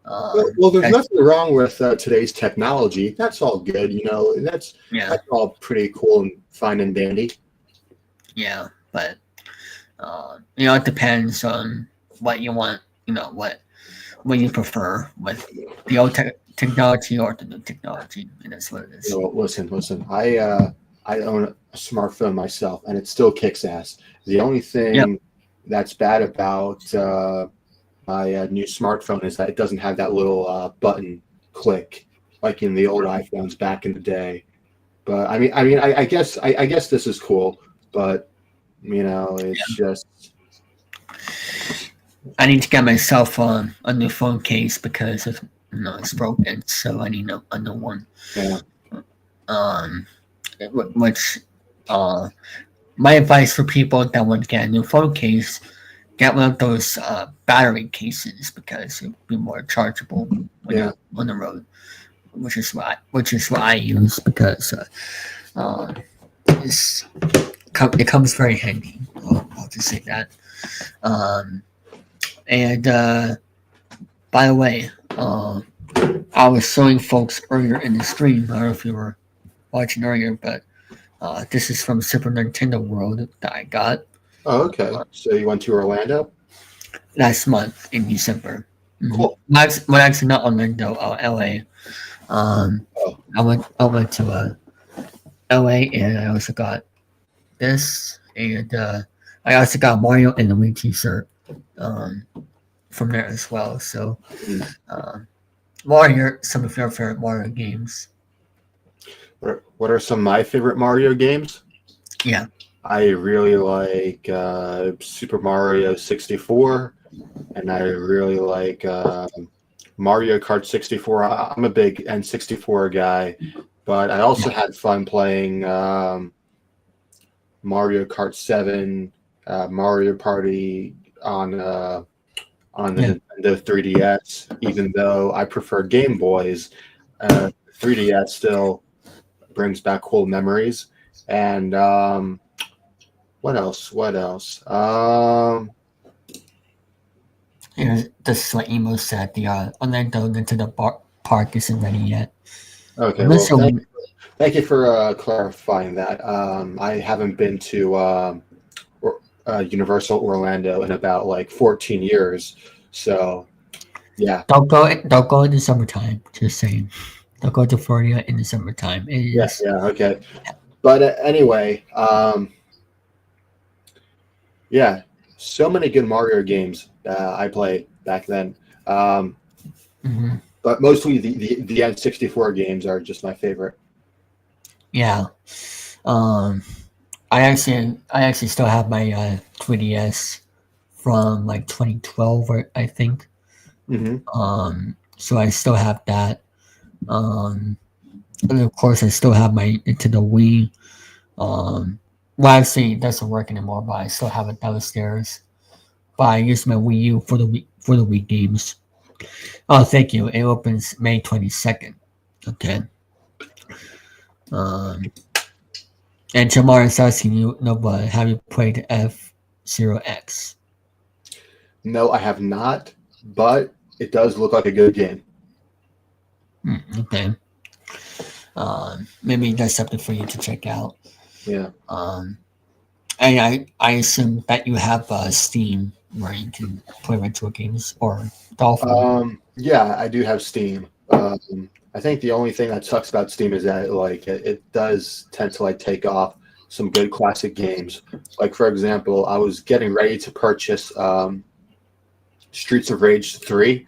Well, there's nothing wrong with today's technology. That's all good, That's all pretty cool and fine and dandy. Yeah, but it depends on what you want. What you prefer with the old technology or the new technology, and that's what it is. Listen. I own a smartphone myself, and it still kicks ass. The only thing that's bad about my new smartphone is that it doesn't have that little button click like in the old iPhones back in the day. But I guess this is cool, but it's just. I need to get myself a new phone case because it's broken, so I need a new one. Yeah. Which my advice for people that want to get a new phone case, get one of those battery cases because it'll be more chargeable when you're on the road. Which is what I use because it comes very handy. I'll just say that. And by the way, I was showing folks earlier in the stream. I don't know if you were watching earlier, but this is from Super Nintendo World that I got. Oh, okay. So you went to Orlando? last month in December. Cool. Well, actually, not Orlando, LA. Oh. I went to LA, and I also got this, and I also got Mario and the Wii T-shirt from there as well. So, what are some of your favorite Mario games? What are some of my favorite Mario games? Yeah. I really like Super Mario 64, and I really like Mario Kart 64. I'm a big N64 guy, but I also had fun playing Mario Kart 7, Mario Party on the Nintendo 3DS. Even though I prefer Game Boys, 3DS still brings back cool memories. And what else? This is what Emo said. The Orlando Nintendo Park isn't ready yet. Okay, well, thank you for clarifying that. I haven't been to Universal Orlando in about like 14 years, so yeah. Don't go in the summertime. Just saying. Don't go to Florida in the summertime. Yeah, okay. But anyway, yeah, so many good Mario games I played back then. But mostly the N64 games are just my favorite. Yeah. I actually still have my 3DS from like 2012, I think. So I still have that. And of course, I still have my Nintendo Wii. Well, actually, it doesn't work anymore, but I still have it downstairs. But I use my Wii U for the Wii games. Oh, thank you. It opens May 22nd. Okay. And Jamar is asking you, Nova, have you played F-Zero X? No, I have not, but it does look like a good game. Okay. Maybe that's something for you to check out. Yeah. And I assume that you have Steam where you can play retro games or Dolphin. Yeah, I do have Steam. I think the only thing that sucks about Steam is that like it does tend to like take off some good classic games. Like for example, I was getting ready to purchase Streets of Rage 3,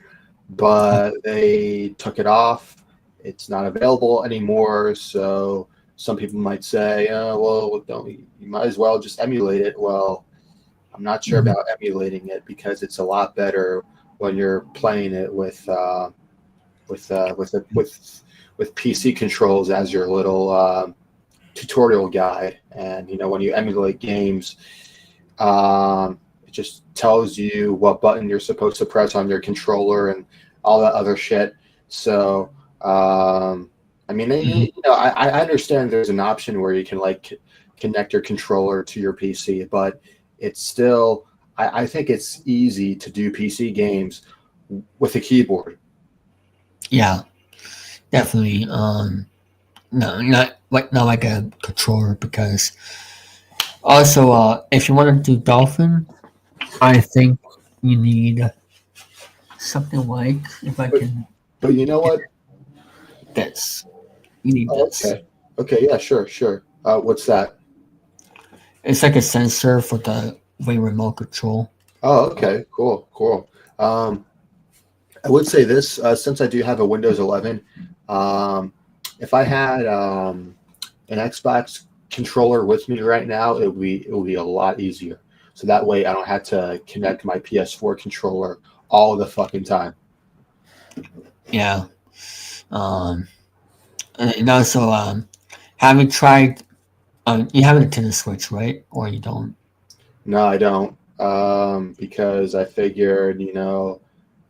but they took it off. It's not available anymore. So some people might say, well, you might as well just emulate it. Well, I'm not sure about emulating it because it's a lot better when you're playing it with PC controls as your little tutorial guide. And when you emulate games, it just tells you what button you're supposed to press on your controller and all that other shit. So I mean, I understand there's an option where you can like connect your controller to your PC, but it's still I think it's easy to do PC games with a keyboard. Yeah, definitely. No, not like a controller, because also if you want to do Dolphin, I think you need something like, if I can. But you know what? This. You need this. Okay. Yeah. Sure. What's that? It's like a sensor for the Wii remote control. Oh, okay. Cool. I would say this, since I do have a Windows 11, if I had an Xbox controller with me right now, it would be a lot easier. So that way I don't have to connect my PS4 controller all the fucking time. Yeah. And also, have you tried? You have a Nintendo Switch, right? Or you don't? No, I don't. Because I figured,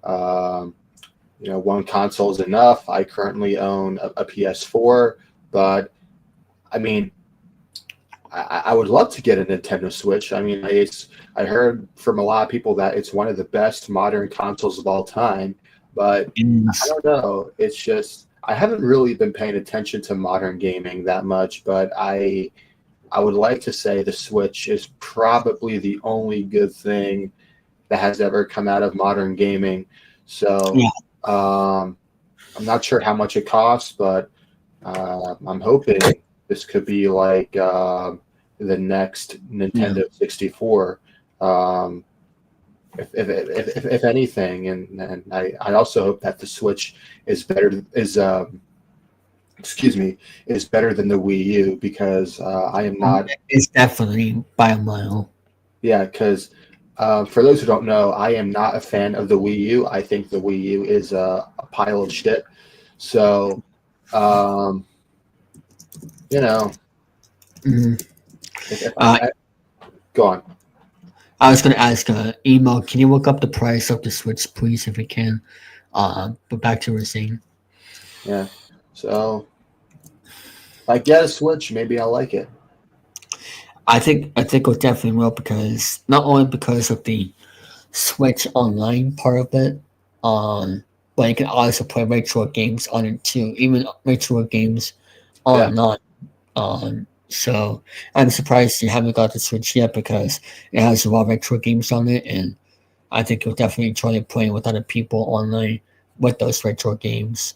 one console is enough. I currently own a PS4, but I mean, I would love to get a Nintendo Switch. I mean, I heard from a lot of people that it's one of the best modern consoles of all time, but I don't know. It's just I haven't really been paying attention to modern gaming that much, but I I would like to say the Switch is probably the only good thing that has ever come out of modern gaming. So I'm not sure how much it costs, but I'm hoping this could be like the next Nintendo 64. If anything, and I also hope that the Switch is better is better than the Wii U, because I am not. It's definitely by a mile. Yeah, because for those who don't know, I am not a fan of the Wii U. I think the Wii U is a pile of shit. So, you know, go on. I was going to ask Emo, can you look up the price of the Switch, please, if you can? But back to what we're saying. Yeah. So, if I get a Switch, maybe I'll like it. I think it definitely will, because not only because of the Switch Online part of it, but you can also play retro games on it too, even retro games online. So I'm surprised you haven't got the Switch yet, because it has a lot of retro games on it, and I think you'll definitely enjoy playing with other people online with those retro games.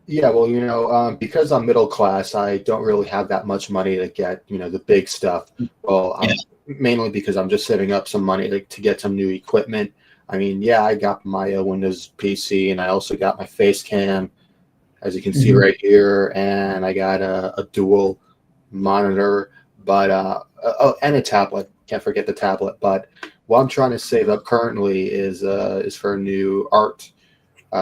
Yeah, well, because I'm middle class, I don't really have that much money to get, the big stuff. Well, mainly because I'm just saving up some money to get some new equipment. I mean, yeah, I got my Windows PC, and I also got my face cam, as you can see right here, and I got a dual monitor, but and a tablet. Can't forget the tablet. But what I'm trying to save up currently is for a new art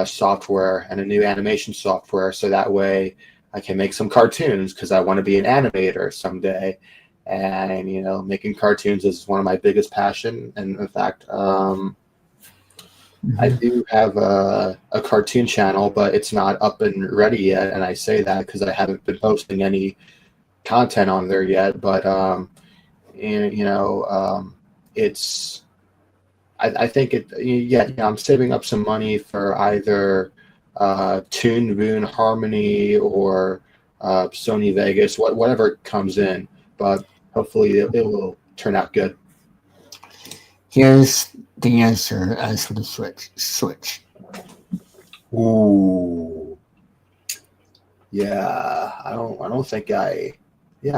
software and a new animation software, so that way I can make some cartoons, because I want to be an animator someday. And making cartoons is one of my biggest passion. And in fact, I do have a cartoon channel, but it's not up and ready yet. And I say that because I haven't been posting any content on there yet. But it's. I think I'm saving up some money for either Toon Boon Harmony or Sony Vegas, whatever comes in. But hopefully it will turn out good. Here's the answer as for the Switch. Ooh. Yeah, I don't think I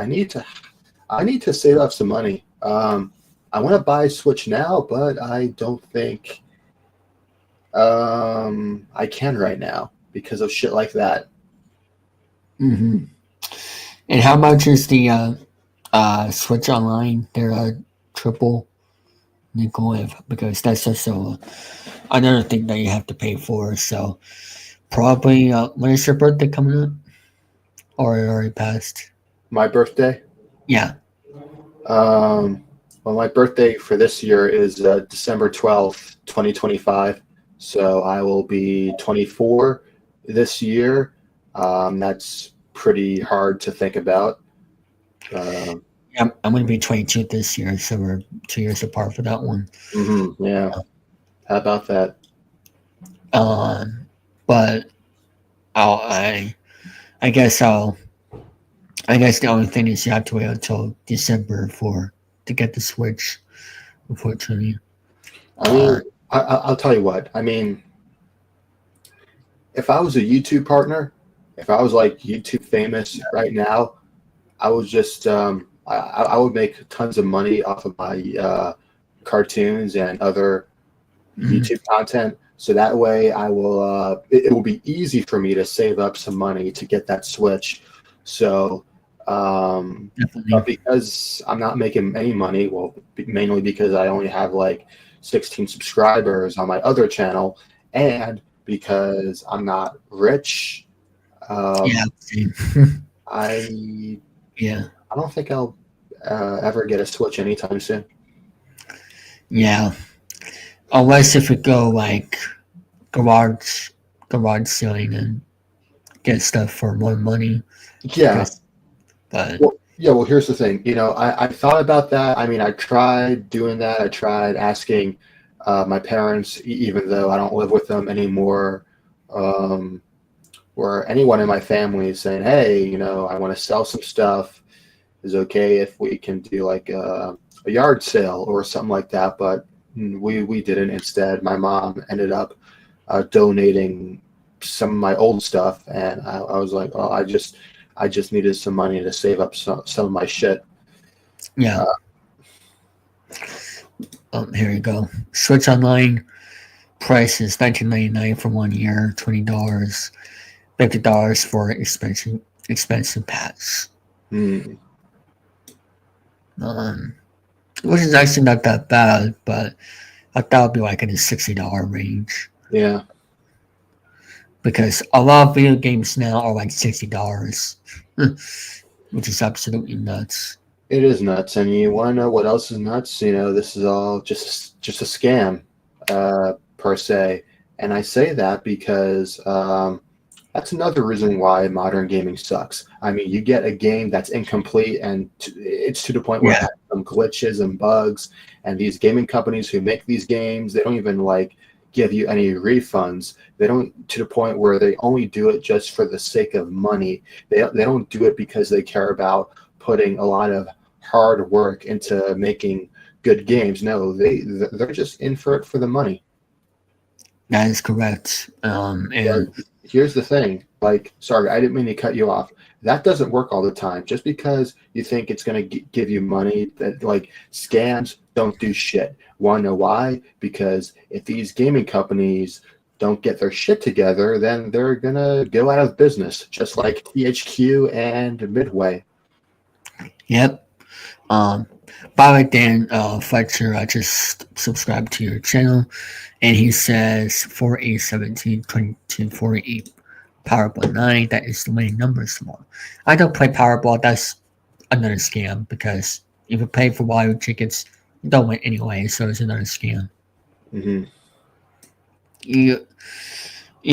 need to save up some money. I want to buy a Switch now, but I don't think I can right now because of shit like that. And how much is the Switch Online? They're triple nickel, because that's also another thing that you have to pay for. So probably when is your birthday coming up? Or it already passed? My birthday? Yeah. Well, my birthday for this year is December 12th, 2025. So I will be 24 this year. That's pretty hard to think about. I'm going to be 22 this year, so we're 2 years apart for that one. Yeah. How about that? But I guess the only thing is you have to wait until December to get the Switch, unfortunately. I mean, I'll tell you what. I mean, if I was a YouTube partner, if I was like YouTube famous right now, I would just I would make tons of money off of my cartoons and other YouTube content. So that way, I will. It will be easy for me to save up some money to get that Switch. So, but because I'm not making any money, well, mainly because I only have like 16 subscribers on my other channel, and because I'm not rich, I don't think I'll ever get a Switch anytime soon. Yeah, unless if we go like garage selling and get stuff for more money. Yeah. Well, here's the thing. I thought about that. I mean, I tried doing that. I tried asking my parents, even though I don't live with them anymore, or anyone in my family, saying, hey, I want to sell some stuff. is okay if we can do like a yard sale or something like that, but we didn't. Instead, my mom ended up donating some of my old stuff, and I was like, oh, I just needed some money to save up some of my shit. Yeah. Here you go. Switch Online price is $19.99 for 1 year, $20, $50 for expensive pass. Hmm. Which is actually not that bad, but I thought it would be like in the $60 range. Yeah. Because a lot of video games now are like $60, which is absolutely nuts. It is nuts, and you want to know what else is nuts? You know, this is all just a scam, per se. And I say that because that's another reason why modern gaming sucks. I mean, you get a game that's incomplete, and it's to the point where it has some glitches and bugs. And these gaming companies who make these games, they don't even like give you any refunds. They don't, to the point where they only do it just for the sake of money. They don't do it because they care about putting a lot of hard work into making good games. No, they're just in for it for the money. That is correct. And here's the thing. Like, sorry, I didn't mean to cut you off. That doesn't work all the time. Just because you think it's going to give you money, that like scams don't do shit. Want to know why? Because if these gaming companies don't get their shit together, then they're going to go out of business, just like THQ and Midway. Yep. By the way, Dan Fletcher, I just subscribed to your channel, and he says 4817 2248 Powerball 9. That is the winning numbers tomorrow. I don't play Powerball. That's another scam, because if you pay for lottery tickets, you don't win anyway, so it's another scam. Mm-hmm. You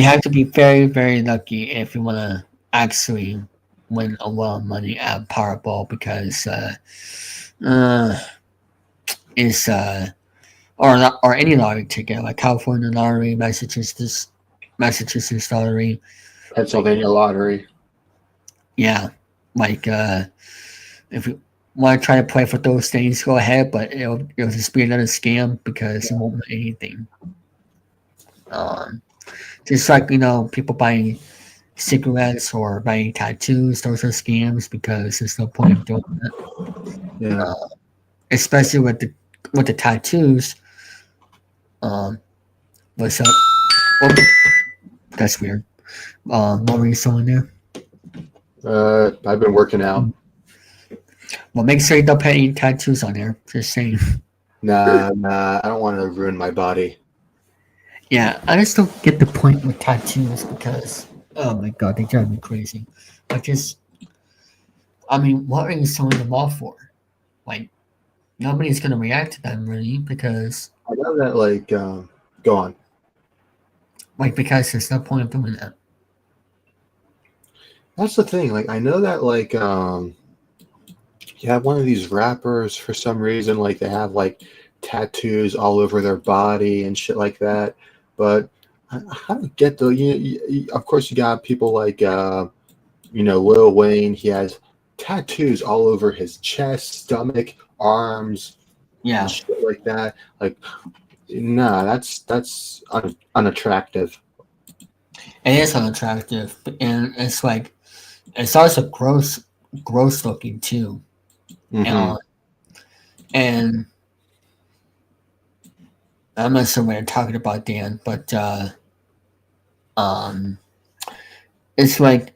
have to be very, very lucky if you want to actually win a lot of money at Powerball, because it's or any lottery ticket, like California lottery, Massachusetts lottery, Pennsylvania lottery. Yeah, like if you want to try to play for those things, go ahead, but it'll just be another scam, because you won't win anything. Just like, people buying cigarettes or buying tattoos, those are scams, because there's no point in doing that. Yeah. Especially with the tattoos. What's up? Oh, that's weird. What were you saying there? I've been working out. Well, make sure you don't put any tattoos on there. Just saying. Nah, I don't want to ruin my body. Yeah, I just don't get the point with tattoos, because, oh my god, they drive me crazy. What are you selling them off for? Like, nobody's gonna react to them, really, because I know that, like, go on. Like, because there's no point of doing that. That's the thing. Like, I know that, like, you have one of these rappers, for some reason, like, they have, like, tattoos all over their body and shit like that. But I don't get of course, you got people like, Lil Wayne. He has tattoos all over his chest, stomach, arms, and shit like that. Like, nah, that's unattractive. It is unattractive, and it's like, it's also gross looking too. Mm-hmm. And I'm not sure what you're talking about, Dan, but it's like,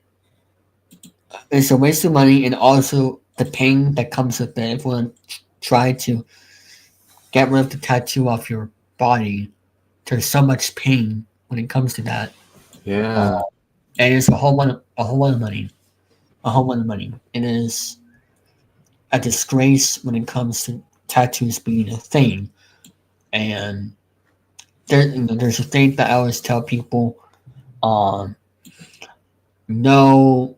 it's a waste of money, and also the pain that comes with it. If you want to try to get rid of the tattoo off your body, there's so much pain when it comes to that. Yeah. And it's a whole lot of money. It is a disgrace when it comes to tattoos being a thing. And there's a thing that I always tell people: no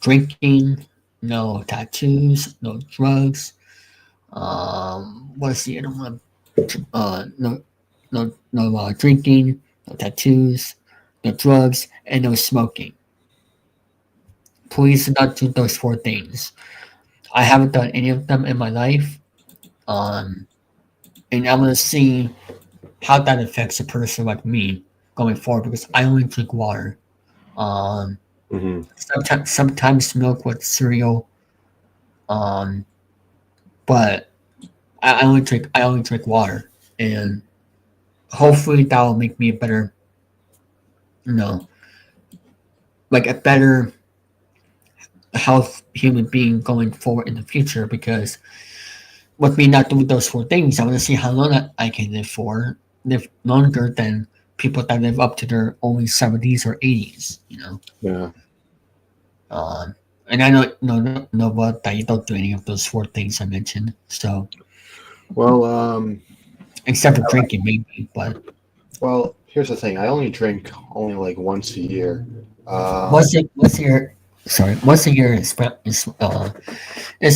drinking, no tattoos, no drugs. What's the other one? No drinking, no tattoos, no drugs, and no smoking. Please do not do those 4 things. I haven't done any of them in my life. And I'm gonna see how that affects a person like me going forward because I only drink water. Um, sometimes milk with cereal. Um, but I only drink water, and hopefully that will make me a better, you know, like a better health human being going forward in the future. Because with me not doing those 4 things, I want to see how long I can live longer than people that live up to their only 70s or 80s. Yeah. And I know what that you don't do any of those 4 things I mentioned. So, Well, except for drinking, maybe. But well, here's the thing. I only drink only like once a year. once a year, sorry, once a year it's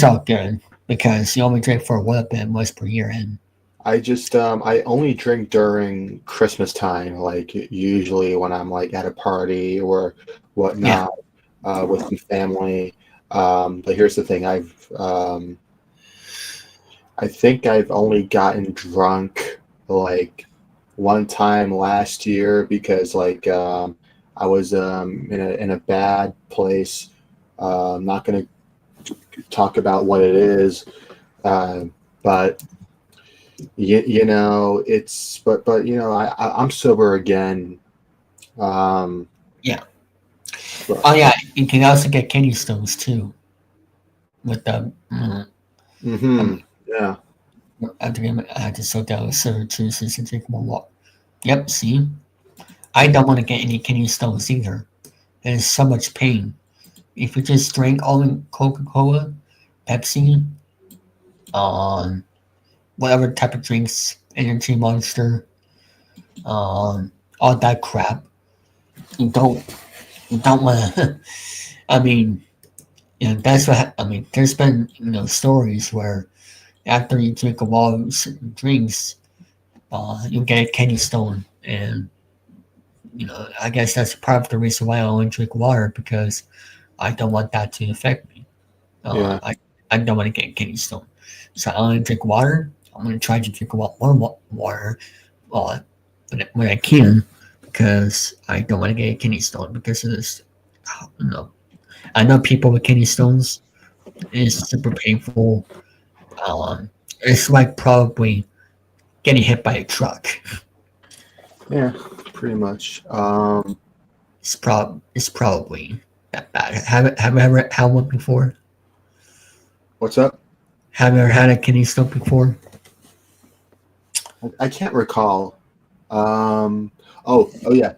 all good because you only drink for a little bit once per year, and I just I only drink during Christmas time, like usually when I'm like at a party or whatnot, with some family. But here's the thing, I think I've only gotten drunk like one time last year because like I was in a bad place. I'm not gonna talk about what it is, but it's but I'm sober again. Yeah. Oh yeah, you can also get kidney stones too with the. Yeah. I had to slow down certain juices and drink more water. Yep. See, I don't want to get any kidney stones either. There's so much pain. If you just drink only Coca-Cola, Pepsi, whatever type of drinks, energy monster, all that crap, you don't want to. I mean, that's what I mean. There's been stories where after you drink a lot of certain drinks, you get a kidney stone, and I guess that's part of the reason why I only drink water because I don't want that to affect me. Yeah. I don't want to get a kidney stone, so I only drink water. I'm gonna try to drink a lot more water, when I can, because I don't want to get a kidney stone because of this. I know people with kidney stones. It's super painful. It's like probably getting hit by a truck. Yeah, pretty much. It's probably that bad. Have you ever had one before? What's up? Have you ever had a kidney stone before? I can't recall. Oh yeah.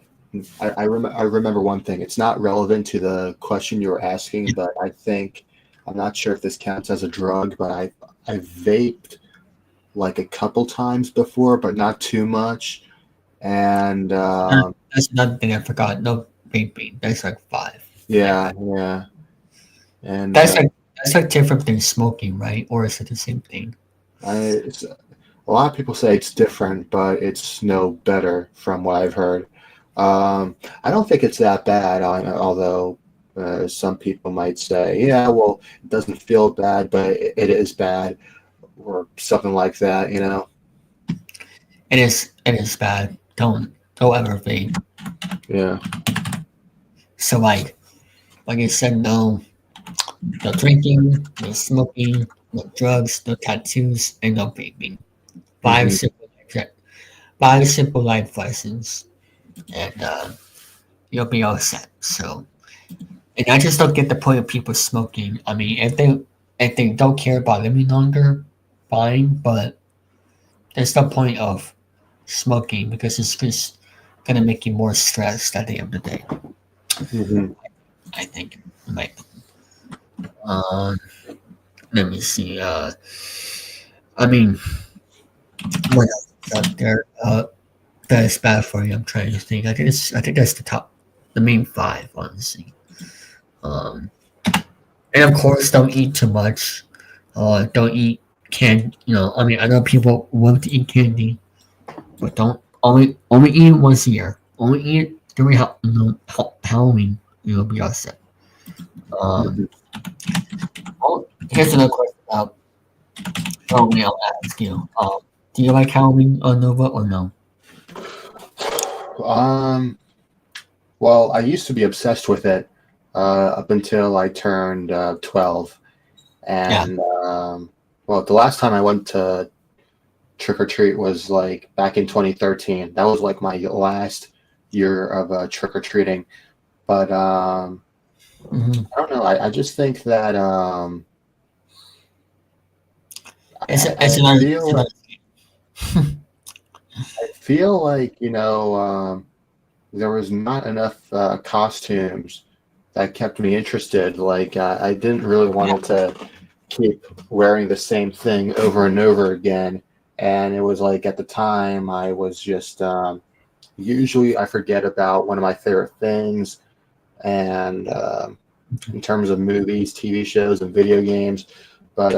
I remember one thing. It's not relevant to the question you were asking, but I think I'm not sure if this counts as a drug, but I vaped like a couple times before, but not too much. And that's another thing I forgot. No vaping. That's like 5. Yeah. And that's like different than smoking, right? Or is it the same thing? A lot of people say it's different, but it's no better from what I've heard. I don't think it's that bad, although some people might say, yeah, well, it doesn't feel bad, but it is bad, or something like that, It is bad. Don't ever vape. Yeah. So like I said, no drinking, no smoking, no drugs, no tattoos, and no vaping. 5 simple life lessons, and you'll be all set. So, and I just don't get the point of people smoking. I mean, if they don't care about living longer, fine, but there's no point of smoking because it's just gonna make you more stressed at the end of the day. I think. Let me see. I mean, what else is out there that is bad for you? I'm trying to think. I think that's the main 5, honestly. And of course, don't eat too much. Don't eat candy. I mean, I know people want to eat candy, but don't only eat it once a year. Only eat it during Halloween. You'll be all set. Here's another question about Halloween. I'll ask you. Do you like Halloween on Nova or no? Well, I used to be obsessed with it up until I turned 12. And, well, the last time I went to trick or treat was like back in 2013. That was like my last year of trick or treating. But I don't know. I just think that I feel like, there was not enough costumes that kept me interested. Like, I didn't really want to keep wearing the same thing over and over again. And it was like at the time I was just usually I forget about one of my favorite things, and in terms of movies, TV shows, and video games. But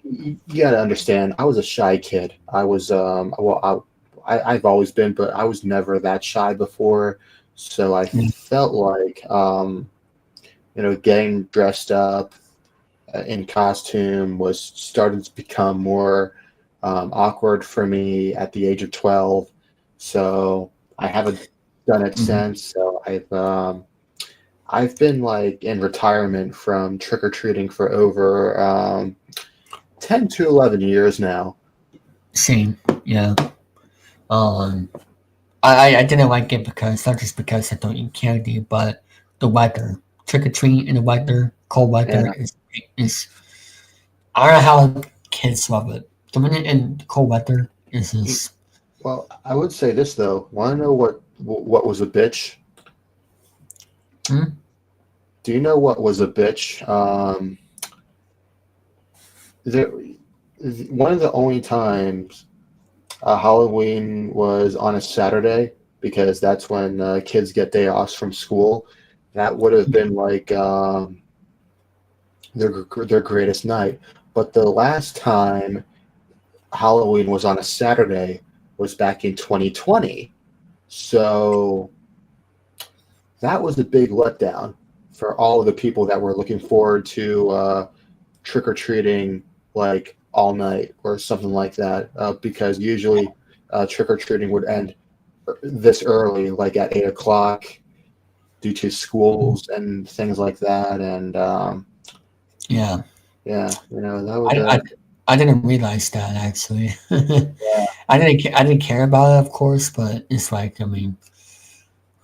you got to understand, I was a shy kid. I was I've always been, but I was never that shy before. So I felt like getting dressed up in costume was starting to become more awkward for me at the age of 12. So I haven't done it since. So I've been like in retirement from trick or treating for over 10 to 11 years now. Same, yeah. I didn't like it because not just because I don't eat candy, but the weather. Trick or treat in the weather, cold weather is. I don't know how kids love it. Doing it in cold weather is just. Well, I would say this though. Want to know what was a bitch? Do you know what was a bitch? One of the only times Halloween was on a Saturday, because that's when kids get day offs from school. That would have been like their greatest night. But the last time Halloween was on a Saturday was back in 2020. So that was a big letdown for all of the people that were looking forward to trick-or-treating like all night or something like that, because usually trick-or-treating would end this early, like at 8 o'clock, due to schools and things like that. And yeah, that would. I didn't realize that actually. I didn't care about it, of course, but it's like, I mean,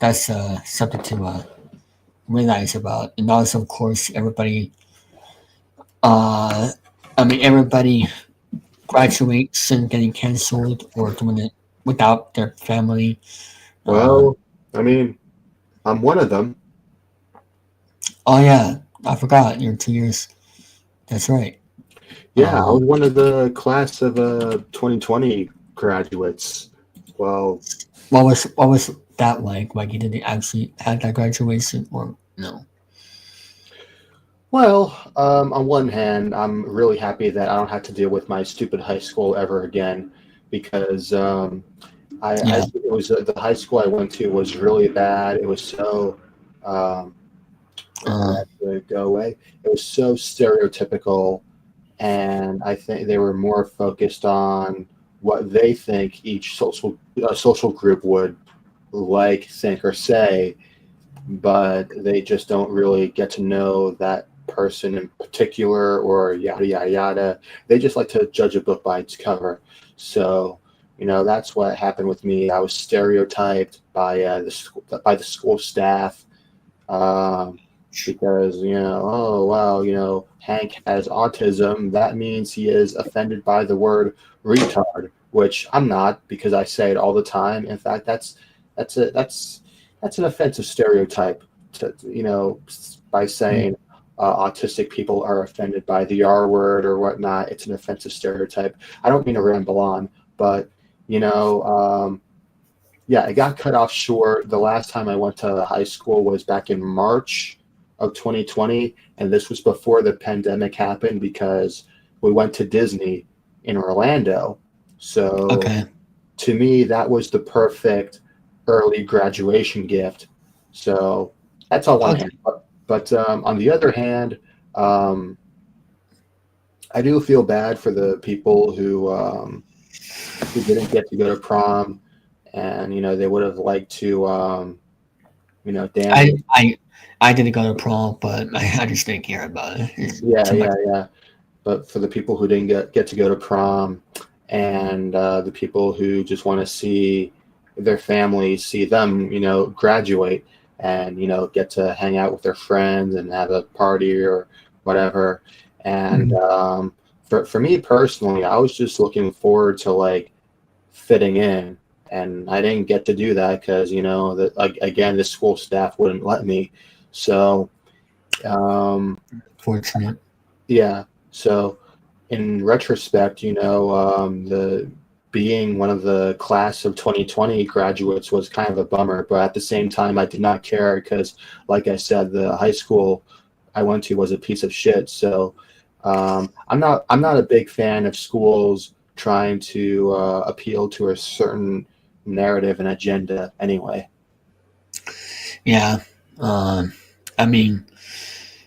that's something to realize about. And also, of course, everybody. Everybody graduates and getting canceled or doing it without their family. Well, I'm one of them. Oh yeah, I forgot. You're 2 years. That's right. Yeah, I was one of the class of 2020 graduates. Well, what was that like? Like, you didn't actually have that graduation, or no? Well, on one hand, I'm really happy that I don't have to deal with my stupid high school ever again, because it was the high school I went to was really bad. It was so to go away. It was so stereotypical, and I think they were more focused on what they think each social group would like, think, or say, but they just don't really get to know that person in particular, or yada yada yada. They just like to judge a book by its cover. So that's what happened with me. I was stereotyped by the school staff, because oh wow, Hank has autism. That means he is offended by the word retard, which I'm not, because I say it all the time. In fact, that's an offensive stereotype by saying autistic people are offended by the R word or whatnot. It's an offensive stereotype. I don't mean to ramble on, but it got cut off short. The last time I went to high school was back in March of 2020, and this was before the pandemic happened, because we went to Disney in Orlando. So to me, that was the perfect early graduation gift. So that's on one hand. But on the other hand, um, I do feel bad for the people who didn't get to go to prom, and they would have liked to, I damn. I I didn't go to prom, but I just didn't care about it. It's Yeah, too much. yeah, yeah. But for the people who didn't get to go to prom, and the people who just want to see their families, see them, graduate, and get to hang out with their friends and have a party or whatever. And Mhm. for me personally, I was just looking forward to like fitting in, and I didn't get to do that because that, like, again, the school staff wouldn't let me. So Fortunate. yeah. So in retrospect, the being one of the class of 2020 graduates was kind of a bummer, but at the same time, I did not care because, like I said, the high school I went to was a piece of shit. So I'm not a big fan of schools trying to appeal to a certain narrative and agenda. Anyway. Yeah. Um, I mean,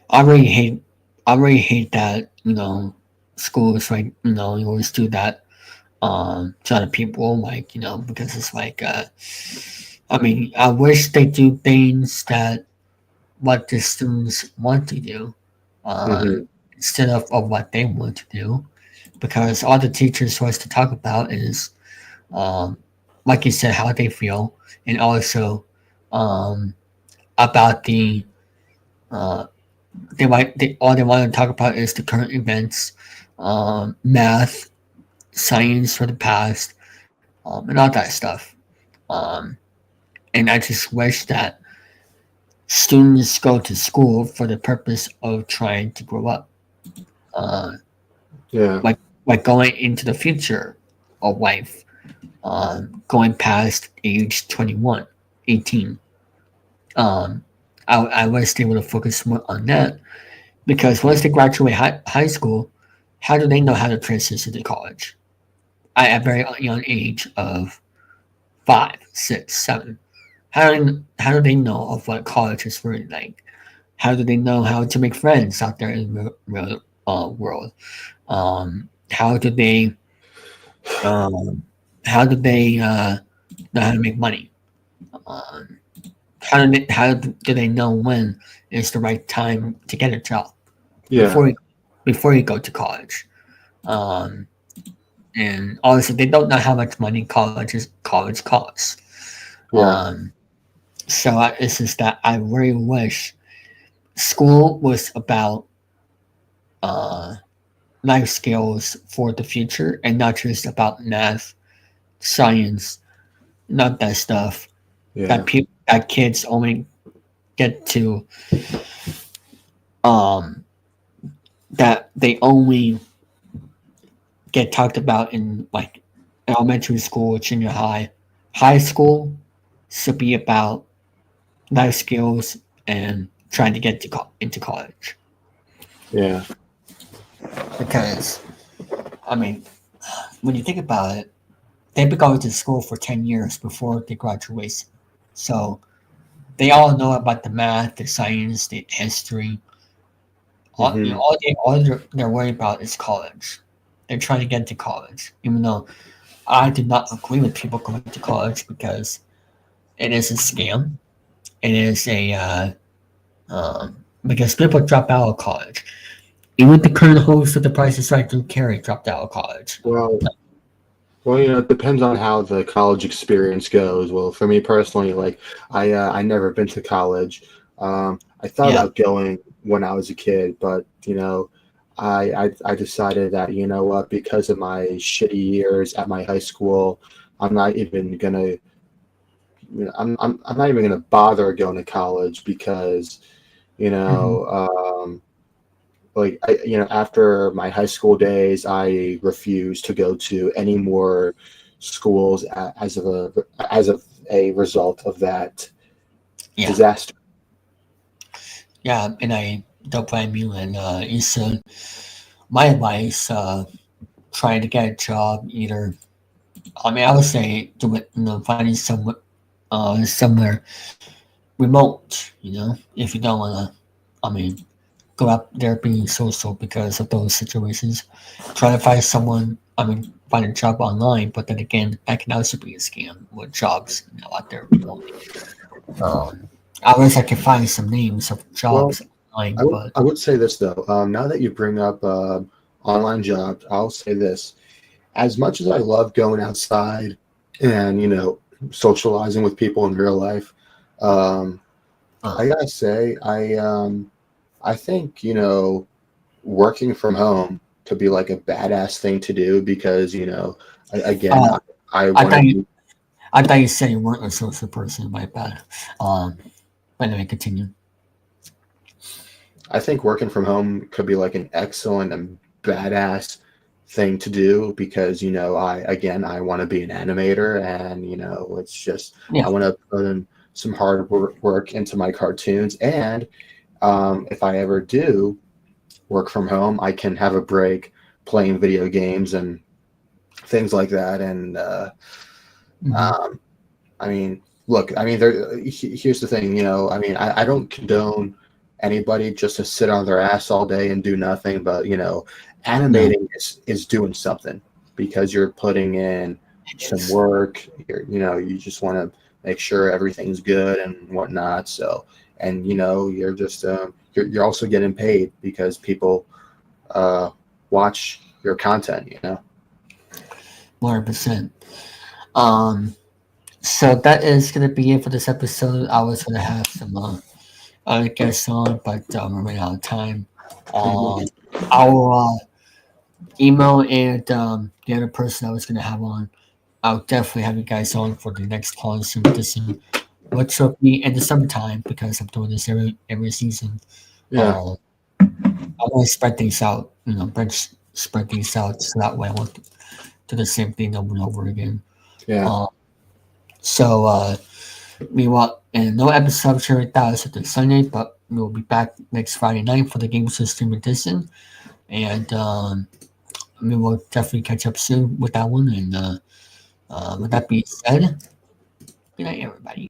I really hate I really hate that, schools like, you always do that to other people, like, because it's like I mean, I wish they do things that what the students want to do, Hmm. instead of what they want to do. Because all the teachers wants to talk about is um like you said, how they feel, and also um about the uh all they want to talk about is the current events, math, science for the past, and all that stuff. Um, and I just wish that students go to school for the purpose of trying to grow up, uh, Yeah. like going into the future of life, going past age 21, 18. Um, I wish they would have focused more on that because once they graduate high school, how do they know how to transition to college? At a very young age of 5, 6, 7. How do they know of what college is really like? How do they know how to make friends out there in the real world? How do they um, know how to make money? Um, how do they know when is the right time to get a job Yeah. before you, before you go to college? Um, and also they don't know how much money college costs. Yeah. Um, so it's just that I really wish school was about uh, life skills for the future and not just about math, science, not that stuff Yeah. that kids only get to um, that they only get talked about in like elementary school, junior high, high school should be about life skills and trying to get into college. Yeah. Because I mean, when you think about it, they've been going to school for 10 years before they graduate, so they all know about the math, the science, the history. Hmm. All they're worried about is college. They're trying to get to college, even though I do not agree with people going to college because it is a scam. It is a because people drop out of college. Even the current host of The Price is Right, Drew Carey, dropped out of college. Well, it depends on how the college experience goes. Well, for me personally, like I never been to college. I thought Yeah, about going when I was a kid, but I decided that what, because of my shitty years at my high school, I'm not even gonna I'm not even gonna bother going to college because you mhm, know like after my high school days, I refused to go to any more schools as of a result of that yeah, disaster. yeah, and I don't blame you. And you said my advice: trying to get a job. Either I mean, I would say do it. Finding somewhere remote. If you don't want to, I mean, go out there being social because of those situations. Trying to find someone, find a job online, but then again, that can also be a scam with jobs out there. I wish I could find some names of jobs online, but I would say this though. Now that you bring up online jobs, I'll say this: as much as I love going outside and socializing with people in real life, I gotta say I think working from home could be like a badass thing to do because again I want to. I thought you said you weren't a social person. My bad. But anyway, continue. I think working from home could be like an excellent and badass thing to do because I want to be an animator and it's just I want to put in some hard work into my cartoons and if I ever do work from home, I can have a break playing video games and things like that. And here's the thing, I don't condone anybody just to sit on their ass all day and do nothing, but animating is doing something because you're putting in some work. You just want to make sure everything's good and whatnot. So, and you're just you're also getting paid because people watch your content. 100%. So that is going to be it for this episode. I was going to have some other guests on, but we're running out of time. Our email and the other person I was going to have on, I'll definitely have you guys on for the next policy edition, which will be in the summertime because I'm doing this every season. Yeah. I want to spread things out, spread things out so that way I won't do the same thing over and over again. Yeah. So meanwhile, and no episode of Chilling3000 this Sunday, but we'll be back next Friday night for the Game System edition, and we'll definitely catch up soon with that one. And with that being said, good night, everybody.